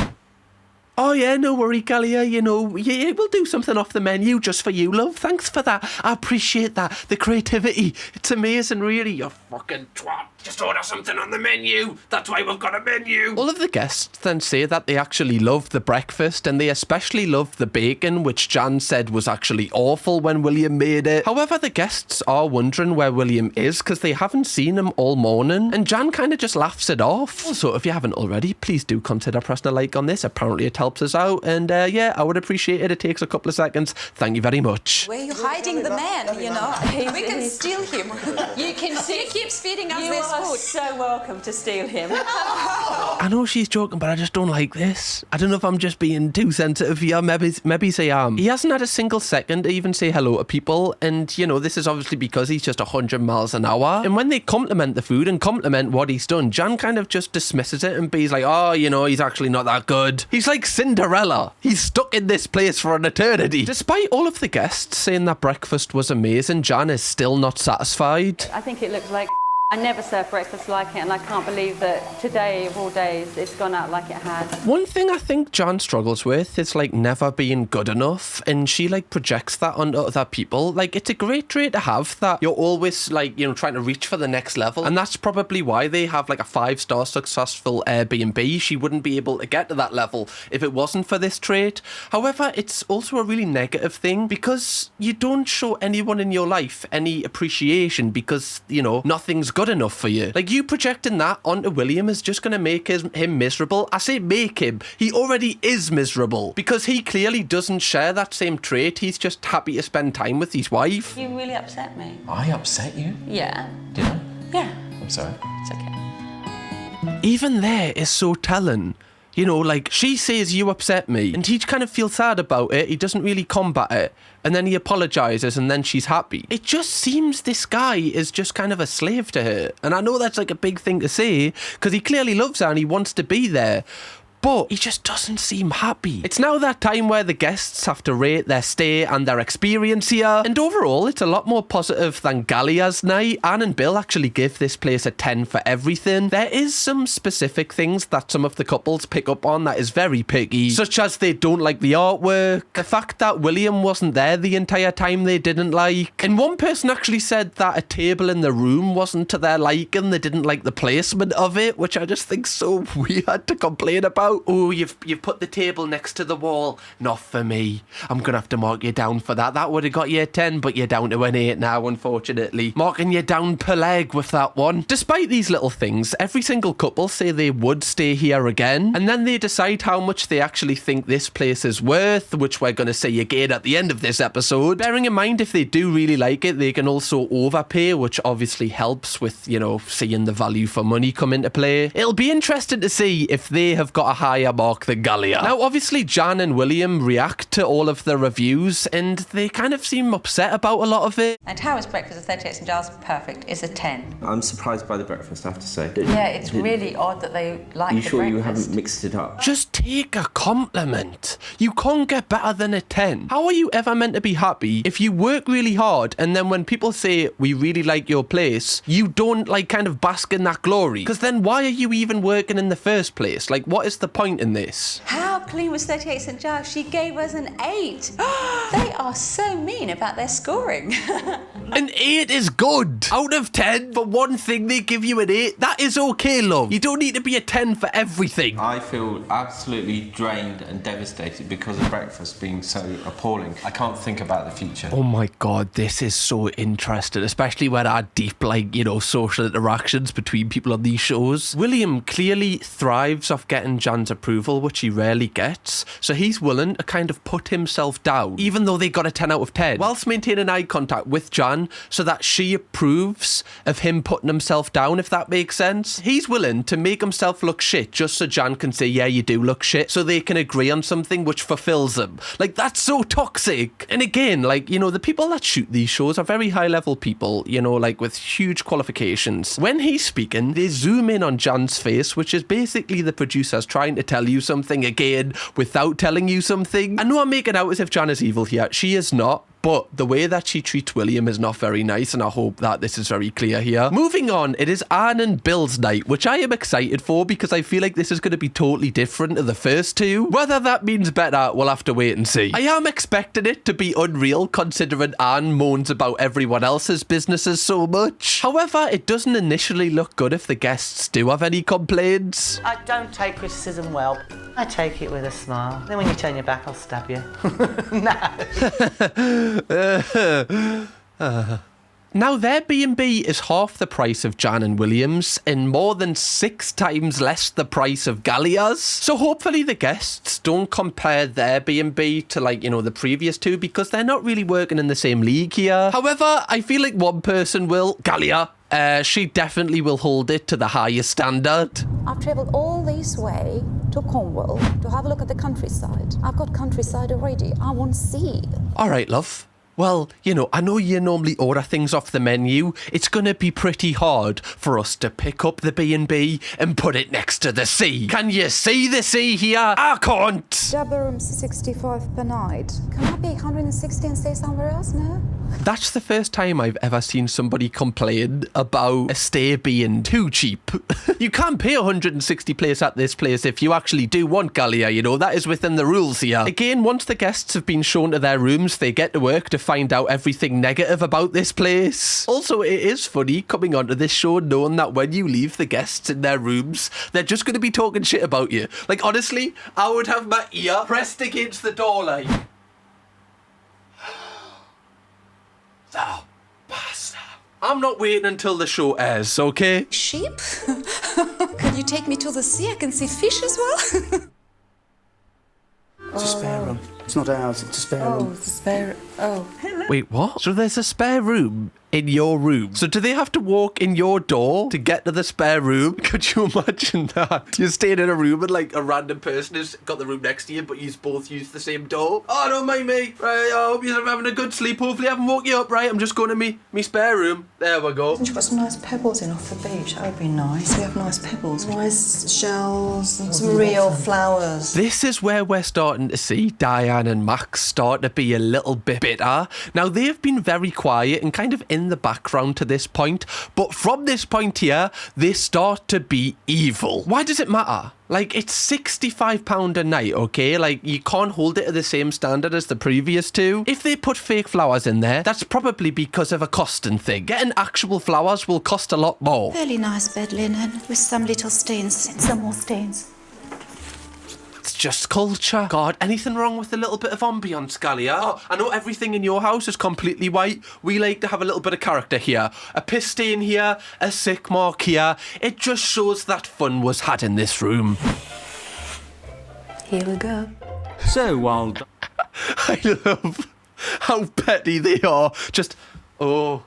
Oh yeah, no worry, Galia, you know, yeah, we'll do something off the menu just for you, love. Thanks for that. I appreciate that. The creativity. It's amazing, really. You fucking twat. Just order something on the menu. That's why we've got a menu. All of the guests then say that they actually love the breakfast and they especially love the bacon, which Jan said was actually awful when William made it. However, the guests are wondering where William is because they haven't seen him all morning and Jan kind of just laughs it off. Also, if you haven't already, please do consider pressing a like on this. Apparently it helps us out and yeah, I would appreciate it. It takes a couple of seconds. Thank you very much. Where are you hiding the man, you know? We can steal him. You can see. He keeps feeding us You this are food. so welcome to steal him. I know she's joking, but I just don't like this. I don't know if I'm just being too sensitive here. Maybe I am. He hasn't had a single second to even say hello to people. And, you know, this is obviously because he's just 100 miles an hour. And when they compliment the food and compliment what he's done, Jan kind of just dismisses it and B's like, oh, you know, he's actually not that good. He's like Cinderella. He's stuck in this place for an eternity. Despite all of the guests saying that breakfast was amazing, Jan is still not satisfied. I think it looks like I never served breakfast like it, and I can't believe that today of all days it's gone out like it has. One thing I think Jan struggles with is like never being good enough, and she like projects that onto other people. Like it's a great trait to have that you're always like, you know, trying to reach for the next level, and that's probably why they have like a 5-star successful Airbnb. She wouldn't be able to get to that level if it wasn't for this trait. However, it's also a really negative thing because you don't show anyone in your life any appreciation because, you know, nothing's good enough for you. Like you projecting that onto William is just going to make him miserable. I say make him. He already is miserable because he clearly doesn't share that same trait. He's just happy to spend time with his wife. You really upset me. I upset you? Yeah. Did I? Yeah. I'm sorry. It's okay. Even there is so telling. You know, like, she says you upset me, and he kind of feels sad about it. He doesn't really combat it, and then he apologises, and then she's happy. It just seems this guy is just kind of a slave to her. And I know that's like a big thing to say, because he clearly loves her and he wants to be there. But he just doesn't seem happy. It's now that time where the guests have to rate their stay and their experience here. And overall, it's a lot more positive than Galia's night. Anne and Bill actually give this place a 10 for everything. There is some specific things that some of the couples pick up on that is very picky, such as they don't like the artwork, the fact that William wasn't there the entire time they didn't like. And one person actually said that a table in the room wasn't to their liking. They didn't like the placement of it, which I just think so weird to complain about. Oh, you've put the table next to the wall. Not for me. I'm gonna have to mark you down for that. That would have got you a 10, but you're down to an 8 now, unfortunately. Marking you down per leg with that one. Despite these little things, every single couple say they would stay here again, and then they decide how much they actually think this place is worth, which we're gonna say again at the end of this episode. Bearing in mind, if they do really like it, they can also overpay, which obviously helps with, you know, seeing the value for money come into play. It'll be interesting to see if they have got a higher mark than Galia. Now, obviously, Jan and William react to all of the reviews, and they kind of seem upset about a lot of it. And how is breakfast at 38 St Giles? Perfect. It's a 10. I'm surprised by the breakfast, I have to say. Yeah, it's really odd that they like You the sure breakfast. you haven't mixed it up? Just take a compliment. You can't get better than a 10. How are you ever meant to be happy if you work really hard and then when people say, we really like your place, you don't like kind of bask in that glory? Because then why are you even working in the first place? Like, what is the point in this? How clean was 38 St Giles? She gave us an 8. They are so mean about their scoring. An 8 is good. Out of 10, for one thing, they give you an 8. That is okay, love. You don't need to be a 10 for everything. I feel absolutely drained and devastated because of breakfast being so appalling. I can't think about the future. Oh my God, this is so interesting, especially when our deep, like, you know, social interactions between people on these shows. William clearly thrives off getting Jan Jan's approval, which he rarely gets. So he's willing to kind of put himself down, even though they got a 10 out of 10, whilst maintaining eye contact with Jan so that she approves of him putting himself down, if that makes sense. He's willing to make himself look shit just so Jan can say, yeah, you do look shit, so they can agree on something which fulfills them. Like, that's so toxic. And again, like, you know, the people that shoot these shows are very high level people, you know, like with huge qualifications. When he's speaking, they zoom in on Jan's face, which is basically the producers trying to tell you something again without telling you something. I know I'm making out as if Jan is evil here. She is not. But the way that she treats William is not very nice, and I hope that this is very clear here. Moving on, it is Anne and Bill's night, which I am excited for because I feel like this is going to be totally different to the first two. Whether that means better, we'll have to wait and see. I am expecting it to be unreal considering Anne moans about everyone else's businesses so much. However, it doesn't initially look good if the guests do have any complaints. I don't take criticism well. I take it with a smile. Then when you turn your back, I'll stab you. Now, their B&B is half the price of Jan and William's and more than 6 times less the price of Galia's. So hopefully the guests don't compare their B&B to, like, you know, the previous two, because they're not really working in the same league here. However, I feel like one person will. Galia. She definitely will hold it to the highest standard. I've travelled all this way to Cornwall to have a look at the countryside. I've got countryside already. I want to see. All right, love. Well, you know, I know you normally order things off the menu. It's going to be pretty hard for us to pick up the B&B and put it next to the sea. Can you see the sea here? I can't. Double room 65 per night. Can I pay 160 and stay somewhere else? No? That's the first time I've ever seen somebody complain about a stay being too cheap. You can pay 160 place at this place if you actually do want Galia, you know, that is within the rules here. Again, once the guests have been shown to their rooms, they get to work to find out everything negative about this place. Also, it is funny coming onto this show knowing that when you leave the guests in their rooms, they're just going to be talking shit about you. Like, honestly, I would have my ear pressed against the door like... Oh, bastard. I'm not waiting until the show airs, okay? Sheep? Can you take me to the sea? I can see fish as well. It's a spare room. It's not ours, it's a spare room. Oh, it's a spare... Oh. Wait, what? So there's a spare room in your room? So do they have to walk in your door to get to the spare room? Could you imagine that? You're staying in a room and like a random person has got the room next to you, but you both use the same door? Oh, don't mind me. Right, I hope you're having a good sleep. Hopefully I haven't woke you up, right? I'm just going to me spare room. There we go. You've got some nice pebbles in off the beach. That would be nice. We have nice pebbles. Nice shells and some real flowers. This is where we're starting to see Diane and Max start to be a little bit bitter. Now, they've been very quiet and kind of in the background to this point, but from this point here, they start to be evil. Why does it matter? Like, it's £65 a night, okay? Like, you can't hold it to the same standard as the previous two. If they put fake flowers in there, that's probably because of a costing thing. Getting actual flowers will cost a lot more. Fairly nice bed linen with some little stains and some more stains. It's just culture. God, anything wrong with a little bit of ambience, Galia? Oh, I know everything in your house is completely white. We like to have a little bit of character here. A piss stain here, a sick mark here. It just shows that fun was had in this room. Here we go. So, Wild... I love how petty they are. Just, oh,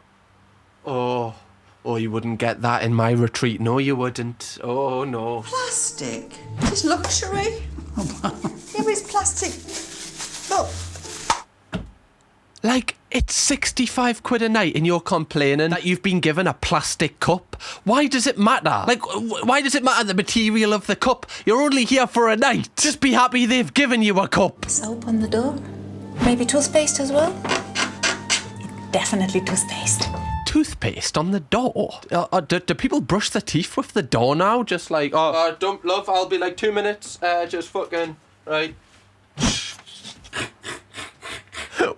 you wouldn't get that in my retreat. No, you wouldn't. Oh, no. Plastic? Is this luxury? Yeah, but it's plastic. Look. Like, it's 65 quid a night and you're complaining that you've been given a plastic cup. Why does it matter? Like, why does it matter the material of the cup? You're only here for a night. Just be happy they've given you a cup. Soap on the door. Maybe toothpaste as well? Definitely toothpaste. Toothpaste on the door? Do people brush their teeth with the door now? Just like, don't, love, I'll be like 2 minutes. Just fucking, right.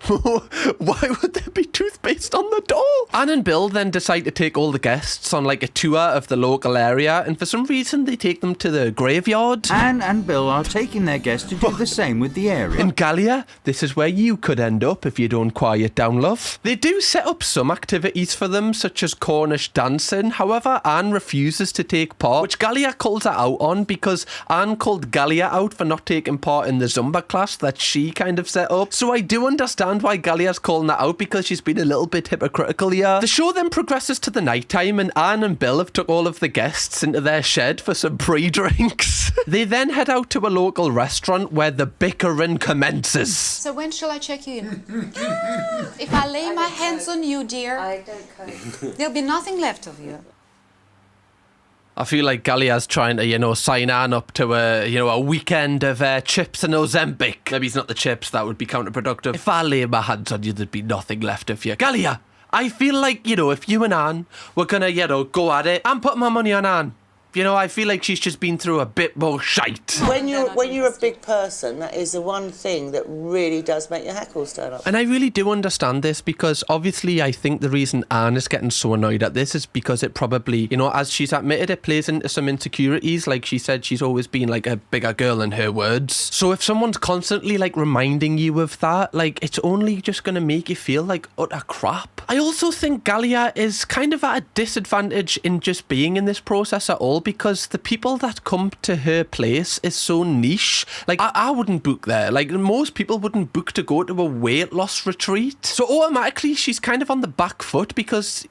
Why would there be toothpaste on the door? Anne and Bill then decide to take all the guests on like a tour of the local area, and for some reason they take them to the graveyard. Anne and Bill are taking their guests to do the same with the area. In Galia, this is where you could end up if you don't quiet down, love. They do set up some activities for them, such as Cornish dancing. However, Anne refuses to take part, which Galia calls her out on because Anne called Galia out for not taking part in the Zumba class that she kind of set up. So I do understand why Galia's calling her out, because she's been a little bit hypocritical here. The show then progresses to the night time, and Anne and Bill have took all of the guests into their shed for some pre-drinks. They then head out to a local restaurant where the bickering commences. So when shall I check you in? If I lay my hands on you, dear, I don't cope. There'll be nothing left of you. I feel like Galia's trying to, sign Anne up to a weekend of chips and Ozempic. Maybe it's not the chips, that would be counterproductive. If I lay my hands on you, there'd be nothing left of you. Galia, I feel like, if you and Anne were gonna, go at it, I'm putting my money on Anne. I feel like she's just been through a bit more shite. When you're a big person, that is the one thing that really does make your hackles stand up. And I really do understand this, because obviously I think the reason Anne is getting so annoyed at this is because it probably, as she's admitted, it plays into some insecurities. Like she said, she's always been like a bigger girl in her words. So if someone's constantly like reminding you of that, like it's only just going to make you feel like utter crap. I also think Galia is kind of at a disadvantage in just being in this process at all, because the people that come to her place is so niche. Like, I wouldn't book there. Like, most people wouldn't book to go to a weight loss retreat. So automatically, she's kind of on the back foot because,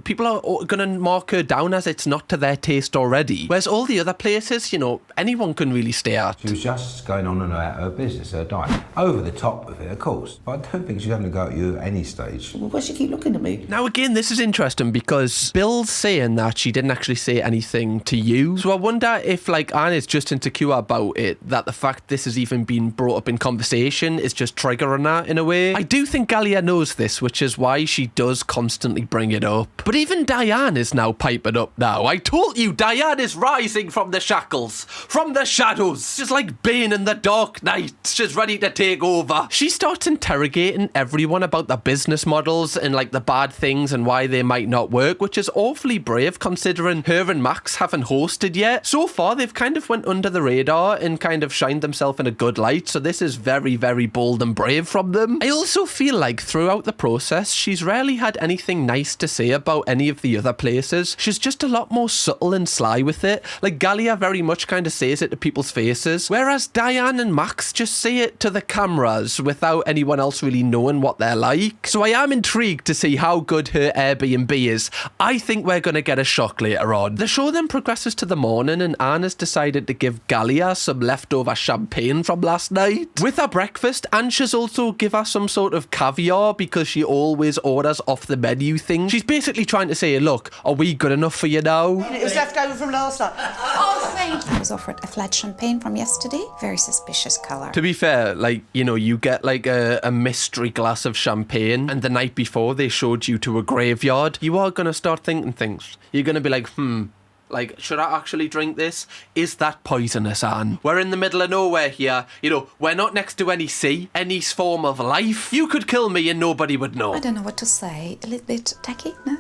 people are going to mark her down as it's not to their taste already. Whereas all the other places, anyone can really stay at. She was just going on and about her business, her diet. Over the top of it, of course. But I don't think she's having to go at you at any stage. Well, why does she keep looking at me? Now, again, this is interesting because Bill's saying that she didn't actually say anything to you. So I wonder if, Anne is just insecure about it, that the fact this has even been brought up in conversation is just triggering her in a way. I do think Galia knows this, which is why she does constantly bring it up. But even Diane is now piping up now. I told you, Diane is rising from the shackles, from the shadows, just like Bane in the Dark Knight. She's ready to take over. She starts interrogating everyone about the business models and the bad things and why they might not work, which is awfully brave considering her and Max haven't hosted yet. So far, they've kind of went under the radar and kind of shined themselves in a good light, so this is very, very bold and brave from them. I also feel like throughout the process, she's rarely had anything nice to say about any of the other places. She's just a lot more subtle and sly with it. Like, Galia very much kind of says it to people's faces, whereas Diane and Max just say it to the cameras without anyone else really knowing what they're like. So I am intrigued to see how good her Airbnb is. I think we're going to get a shock later on. The show then progresses to the morning, and Anne has decided to give Galia some leftover champagne from last night. With her breakfast, Anne's also give her some sort of caviar because she always orders off the menu things. She's basically trying to say, look, are we good enough for you now? It was left over from last night. Oh, thank you. I was offered a flat champagne from yesterday. Very suspicious colour. To be fair, you get a mystery glass of champagne, and the night before they showed you to a graveyard, you are going to start thinking things. You're going to be like, should I actually drink this? Is that poisonous, Anne? We're in the middle of nowhere here. We're not next to any sea, any form of life. You could kill me and nobody would know. I don't know what to say. A little bit tacky, no?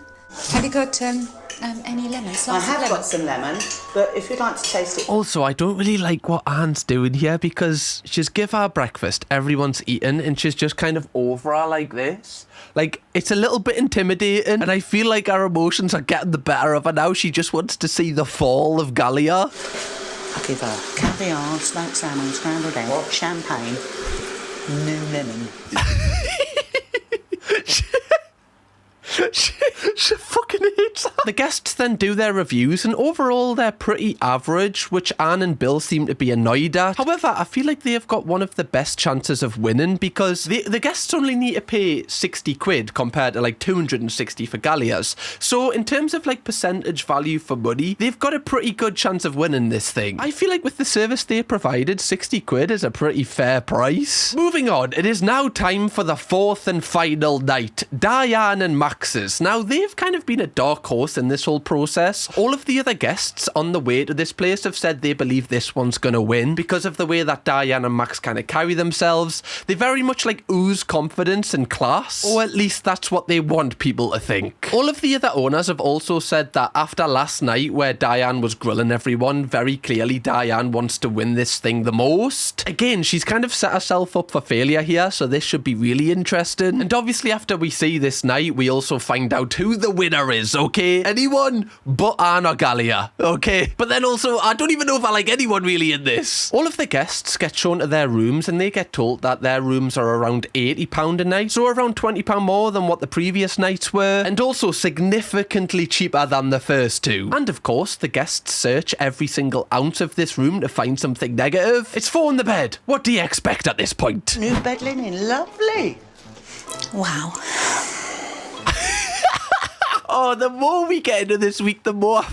Have you got any lemons? I have got some lemon, but if you'd like to taste it... Also, I don't really like what Anne's doing here because she's give her breakfast, everyone's eaten, and she's just kind of over her like this. It's a little bit intimidating, and I feel like our emotions are getting the better of her now. She just wants to see the fall of Galia. I'll give her caviar, smoked salmon, scrambled egg, champagne, new lemon. She fucking hates that. The guests then do their reviews, and overall they're pretty average, which Anne and Bill seem to be annoyed at. However, I feel like they have got one of the best chances of winning because the guests only need to pay 60 quid compared to 260 for Galia's. So in terms of percentage value for money, they've got a pretty good chance of winning this thing. I feel like with the service they provided, 60 quid is a pretty fair price. Moving on, it is now time for the fourth and final night, Diane and Max's. Now, they've kind of been a dark horse else in this whole process. All of the other guests on the way to this place have said they believe this one's gonna win because of the way that Diane and Max kind of carry themselves. They very much like ooze confidence and class, or at least that's what they want people to think. All of the other owners have also said that after last night where Diane was grilling everyone, very clearly Diane wants to win this thing the most. Again, she's kind of set herself up for failure here, so this should be really interesting. And obviously after we see this night, we also find out who the winner is, okay? Anyone but Anne or Galia, okay? But then also, I don't even know if I like anyone really in this. All of the guests get shown to their rooms and they get told that their rooms are around £80 a night, so around £20 more than what the previous nights were, and also significantly cheaper than the first two. And of course, the guests search every single ounce of this room to find something negative. It's 4 in the bed. What do you expect at this point? New bed linen, lovely. Wow. Oh, the more we get into this week, the more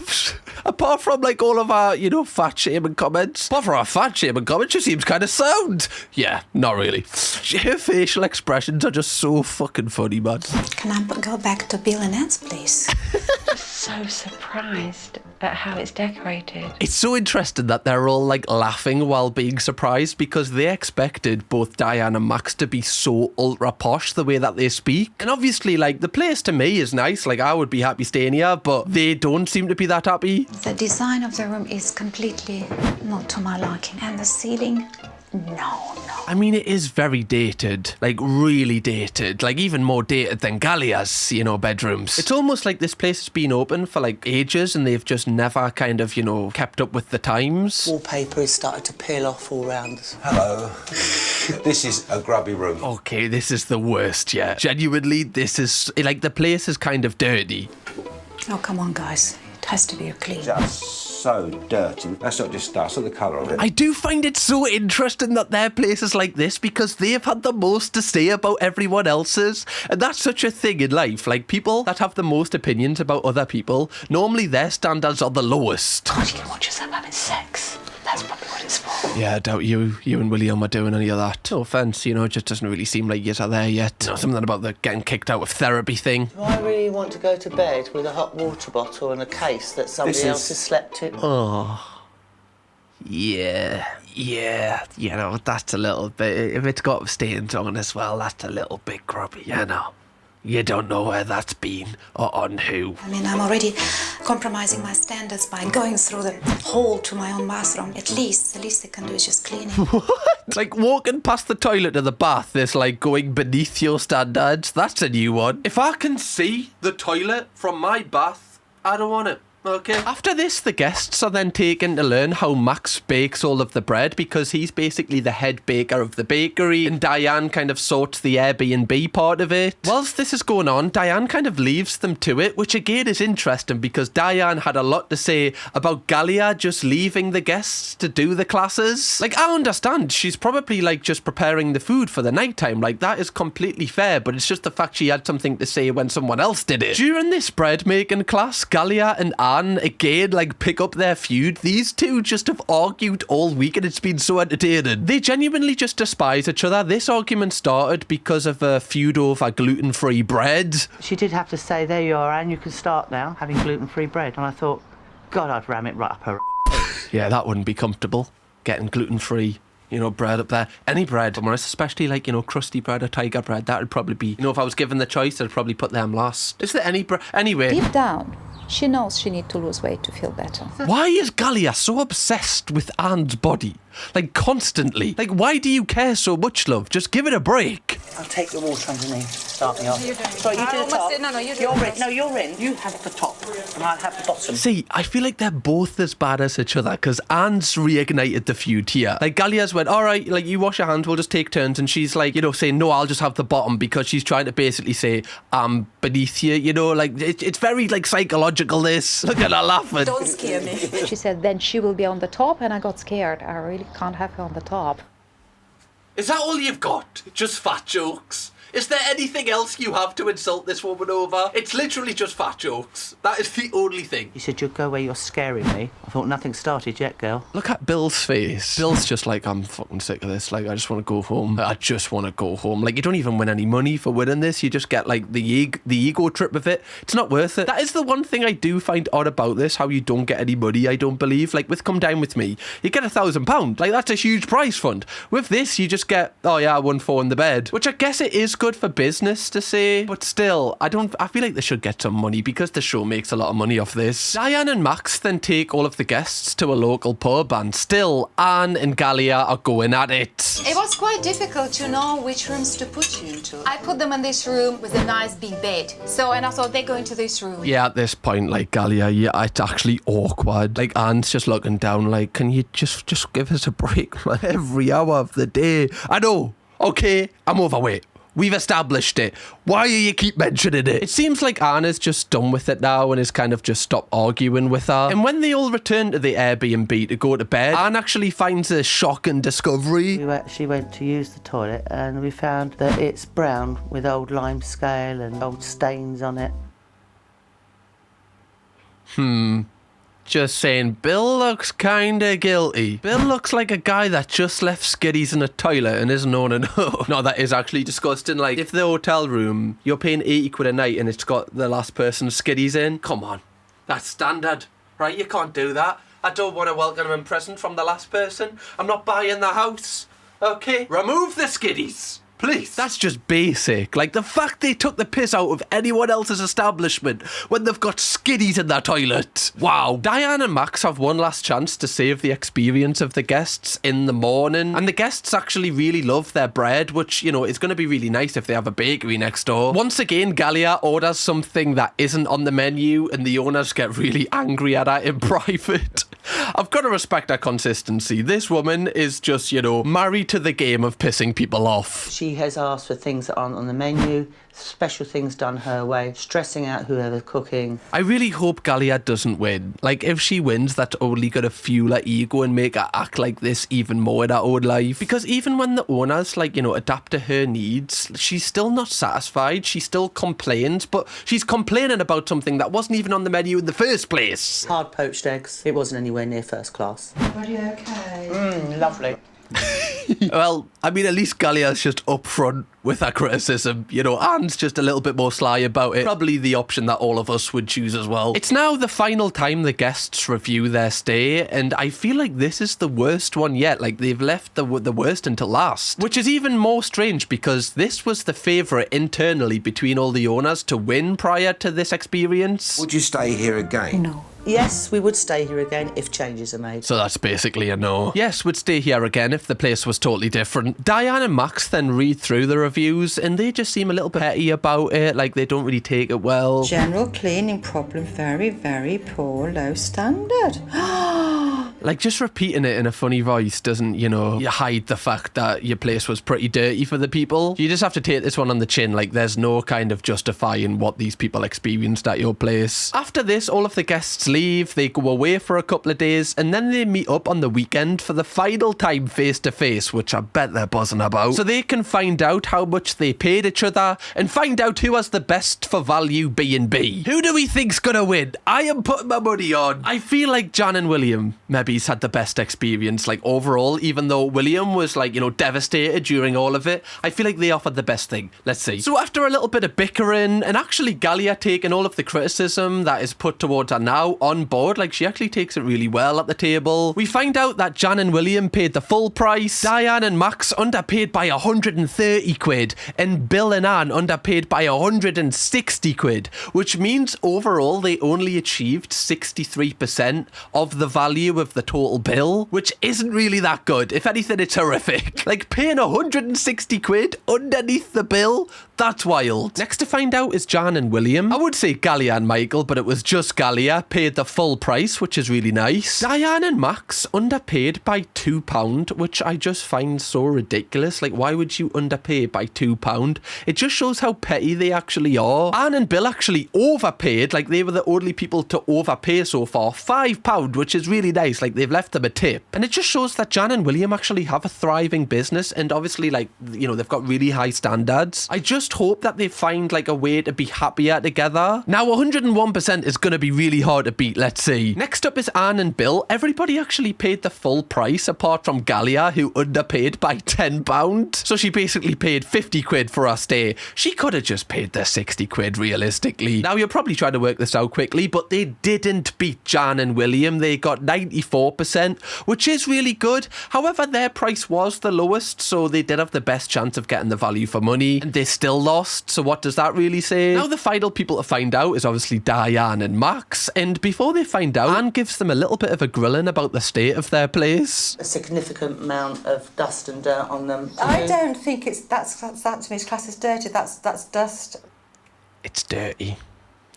apart from like all of our, fat shaming comments, apart from our fat shaming comments, she seems kind of sound. Yeah, not really. Her facial expressions are just so fucking funny, man. Can I go back to Bill and Anne's place? So surprised at how it's decorated. It's so interesting that they're all like laughing while being surprised because they expected both Diane and Max to be so ultra posh the way that they speak. And obviously, like, the place to me is nice. Like, I would be happy staying here, but they don't seem to be that happy. The design of the room is completely not to my liking. And the ceiling, no. I mean, it is very dated, like really dated, like even more dated than Galia's, bedrooms. It's almost like this place has been open for like ages and they've just never kind of, kept up with the times. Wallpaper is starting to peel off all round us. Hello. This is a grubby room. Okay, this is the worst yet. Genuinely, this is, like, the place is kind of dirty. Oh, come on, guys. It has to be clean. Just so dirty. That's not just us, look at the colour of it. I do find it so interesting that their place is like this because they've had the most to say about everyone else's. And that's such a thing in life. Like, people that have the most opinions about other people, normally their standards are the lowest. God, you can watch yourself having sex. That's probably what it's for. Yeah, I doubt you and William are doing any of that. No offence, it just doesn't really seem like you're there yet. Something about the getting kicked out of therapy thing. Do I really want to go to bed with a hot water bottle and a case that somebody else has slept in? Oh. Yeah, that's a little bit... If it's got stains on as well, that's a little bit grubby, You don't know where that's been or on who. I mean, I'm already compromising my standards by going through the hole to my own bathroom. The least they can do is just clean it. What? Like walking past the toilet to the bath is like going beneath your standards. That's a new one. If I can see the toilet from my bath, I don't want it. Okay. After this, the guests are then taken to learn how Max bakes all of the bread because he's basically the head baker of the bakery and Diane kind of sorts the Airbnb part of it. Whilst this is going on, Diane kind of leaves them to it, which again is interesting because Diane had a lot to say about Galia just leaving the guests to do the classes. Like, I understand, she's probably like just preparing the food for the nighttime, like that is completely fair, but it's just the fact she had something to say when someone else did it. During this bread making class, Galia and Anne again like pick up their feud. These two just have argued all week and it's been so entertaining. They genuinely just despise each other. This argument started because of a feud over gluten-free bread. She did have to say, there you are, Anne, you can start now having gluten-free bread. And I thought, God, I'd ram it right up her. Yeah, that wouldn't be comfortable, getting gluten-free bread up there. Any bread, especially like, crusty bread or tiger bread, that would probably be, if I was given the choice, I'd probably put them last. Is there any bread? Anyway. Deep down, she knows she needs to lose weight to feel better. Why is Galia so obsessed with Anne's body? Like, constantly. Like, why do you care so much, love? Just give it a break. I'll take the water underneath. Start me off. You're doing it. Sorry, you do the top. No, You're in. No, you're in. You have the top, and I'll have the bottom. See, I feel like they're both as bad as each other, because Anne's reignited the feud here. Like, Galia's went, all right, like, you wash your hands, we'll just take turns, and she's like, saying, no, I'll just have the bottom, because she's trying to basically say, I'm beneath you, like, it's very, like, psychological, this. Look at her laughing. Don't scare me. She said, then she will be on the top, and I got scared. I really can't have her on the top. Is that all you've got? Just fat jokes? Is there anything else you have to insult this woman over? It's literally just fat jokes. That is the only thing. You said you'd go where you're scaring me. I thought nothing started yet, girl. Look at Bill's face. Bill's just like, I'm fucking sick of this. Like, I just want to go home. I just want to go home. Like, you don't even win any money for winning this. You just get, like, the ego trip of it. It's not worth it. That is the one thing I do find odd about this, how you don't get any money, I don't believe. Like, with Come Down With Me, you get £1,000. Like, that's a huge prize fund. With this, you just get, oh yeah, I won 4 in the bed. Which I guess it is good for business to say, but still, I feel like they should get some money because the show makes a lot of money off this. Diane and Max then take all of the guests to a local pub, and still, Anne and Galia are going at it. It was quite difficult to know which rooms to put you into. I put them in this room with a nice big bed. And I thought they're going to this room. Yeah, at this point, like, Galia, yeah, it's actually awkward. Like, Anne's just looking down like, can you just give us a break, man? Every hour of the day. I know. Okay, I'm overweight. We've established it. Why do you keep mentioning it? It seems like Anna's just done with it now and has kind of just stopped arguing with her. And when they all return to the Airbnb to go to bed, Anne actually finds a shocking discovery. We actually went to use the toilet and we found that it's brown with old lime scale and old stains on it. Just saying, Bill looks kinda guilty. Bill looks like a guy that just left skiddies in a toilet and isn't on enough. No, that is actually disgusting. Like, if the hotel room, you're paying 80 quid a night and it's got the last person's skiddies in, come on. That's standard, right? You can't do that. I don't want a welcome present from the last person. I'm not buying the house. Okay? Remove the skiddies. Please. That's just basic. Like, the fact they took the piss out of anyone else's establishment when they've got skiddies in their toilet. Wow. Diane and Max have one last chance to save the experience of the guests in the morning. And the guests actually really love their bread, which, you know, is going to be really nice if they have a bakery next door. Once again, Galia orders something that isn't on the menu and the owners get really angry at her in private. I've got to respect her consistency. This woman is just, you know, married to the game of pissing people off. She has asked for things that aren't on the menu, special things done her way, stressing out whoever's cooking. I really hope Galia doesn't win. Like, if she wins, that's only going to fuel her ego and make her act like this even more in her own life. Because even when the owners, like, you know, adapt to her needs, she's still not satisfied. She still complains, but she's complaining about something that wasn't even on the menu in the first place. Hard poached eggs. It wasn't anywhere near first class. Are you okay? Lovely. Well, I mean, at least Galia's just upfront with her criticism. You know, Anne's just a little bit more sly about it. Probably the option that all of us would choose as well. It's now the final time the guests review their stay, and I feel like this is the worst one yet. Like, they've left the worst until last. Which is even more strange because this was the favourite internally between all the owners to win prior to this experience. Would you stay here again? No. Yes, we would stay here again if changes are made. So that's basically a no. Yes, would stay here again if the place was totally different. Diane and Max then read through the reviews and they just seem a little bit petty about it, like they don't really take it well. General cleaning problem, very, very poor, low standard. Like, just repeating it in a funny voice doesn't, you know, you hide the fact that your place was pretty dirty for the people. You just have to take this one on the chin. Like, there's no kind of justifying what these people experienced at your place. After this, all of the guests leave, they go away for a couple of days, and then they meet up on the weekend for the final time face to face, which I bet they're buzzing about. So they can find out how much they paid each other and find out who has the best for value B&B. Who do we think's gonna win? I am putting my money on. I feel like Jan and William maybe had the best experience, like, overall, even though William was, like, you know, devastated during all of it. I feel like they offered the best thing. Let's see. So after a little bit of bickering and actually Galia taking all of the criticism that is put towards her now on board, like, she actually takes it really well at the table. We find out that Jan and William paid the full price, Diane and Max underpaid by 130 quid, and Bill and Anne underpaid by 160 quid, which means overall they only achieved 63% of the value of the total bill, which isn't really that good. If anything, it's horrific. Like, paying 160 quid underneath the bill, that's wild. Next to find out is Jan and William. I would say Galia and Michael, but it was just Galia, paid the full price, which is really nice. Diane and Max underpaid by £2, which I just find so ridiculous. Like, why would you underpay by £2? It just shows how petty they actually are. Anne and Bill actually overpaid, like they were the only people to overpay so far, £5, which is really nice. Like, like they've left them a tip. And it just shows that Jan and William actually have a thriving business, and obviously, like, you know, they've got really high standards. I just hope that they find like a way to be happier together. Now 101% is going to be really hard to beat, let's see. Next up is Anne and Bill. Everybody actually paid the full price apart from Galia, who underpaid by £10. So she basically paid 50 quid for our stay. She could have just paid the 60 quid realistically. Now you're probably trying to work this out quickly, but they didn't beat Jan and William. They got 94%, which is really good. However, their price was the lowest, so they did have the best chance of getting the value for money, and they still lost. So what does that really say? Now the final people to find out is obviously Diane and Max, and before they find out, Anne gives them a little bit of a grilling about the state of their place. A significant amount of dust and dirt on them. I don't think that's to me is classed as dirty. That's dust. It's dirty.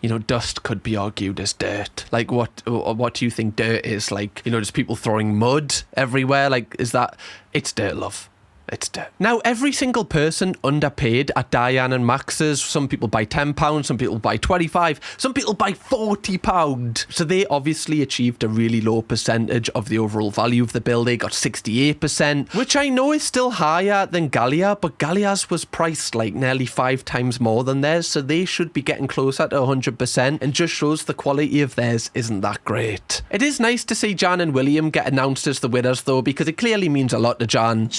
You know, dust could be argued as dirt. Like, what do you think dirt is? Like, you know, just people throwing mud everywhere? Like, is that... It's dirt, love. It's dirt. Now, every single person underpaid at Diane and Max's. Some people buy £10, some people buy £25, some people buy £40. So they obviously achieved a really low percentage of the overall value of the bill. They got 68%, which I know is still higher than Galia, but Galia's was priced like nearly 5 times more than theirs, so they should be getting closer to 100%, and just shows the quality of theirs isn't that great. It is nice to see Jan and William get announced as the winners, though, because it clearly means a lot to Jan.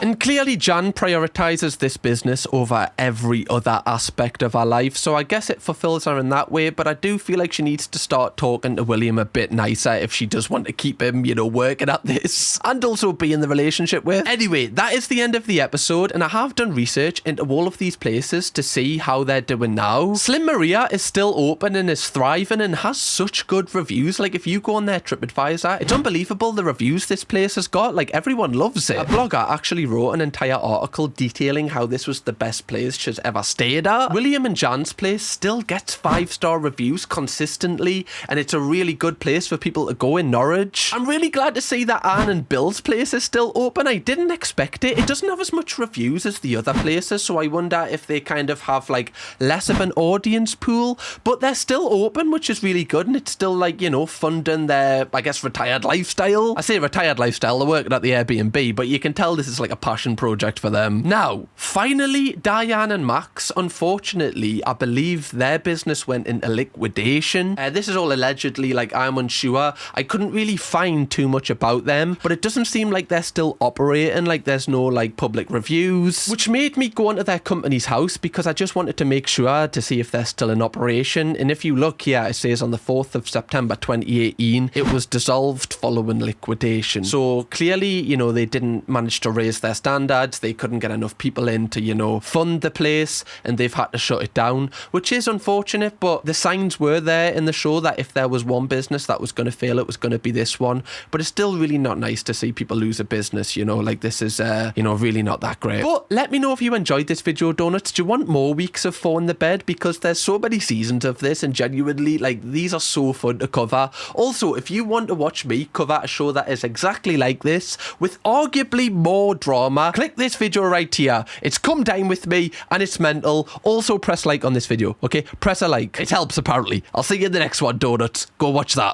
And clearly Jan prioritises this business over every other aspect of her life, so I guess it fulfills her in that way, but I do feel like she needs to start talking to William a bit nicer if she does want to keep him, you know, working at this and also be in the relationship with. Anyway, that is the end of the episode, and I have done research into all of these places to see how they're doing now. Slim Maria is still open and is thriving and has such good reviews. Like, if you go on their TripAdvisor, it's unbelievable the reviews this place has got. Like, everyone loves it. A blogger actually wrote an entire article detailing how this was the best place she's ever stayed at. William and Jan's place still gets 5-star reviews consistently, and it's a really good place for people to go in Norwich. I'm really glad to see that Anne and Bill's place is still open. I didn't expect it. It doesn't have as much reviews as the other places, so I wonder if they kind of have like less of an audience pool, but they're still open, which is really good, and it's still, like, you know, funding their, I guess, retired lifestyle. I say retired lifestyle, they're working at the Airbnb, but you can tell this is like a passion project for them. Now, finally, Diane and Max, unfortunately, I believe their business went into liquidation. This is all allegedly, like, I'm unsure. I couldn't really find too much about them, but it doesn't seem like they're still operating, like there's no, like, public reviews, which made me go onto their company's house because I just wanted to make sure to see if they're still in operation. And if you look here, it says on the 4th of September 2018, it was dissolved following liquidation. So clearly, you know, they didn't manage to raise their standards. They couldn't get enough people in to, you know, fund the place, and they've had to shut it down, which is unfortunate, but the signs were there in the show that if there was one business that was going to fail, it was going to be this one. But it's still really not nice to see people lose a business, you know, like this is, you know, really not that great. But let me know if you enjoyed this video, Donuts. Do you want more weeks of 4 in the Bed? Because there's so many seasons of this, and genuinely, like, these are so fun to cover. Also, if you want to watch me cover a show that is exactly like this, with arguably more drama, click this video right here. It's Come Dine With Me, and it's mental. Also, press like on this video, okay? Press a like. It helps, apparently. I'll see you in the next one, Donuts. Go watch that.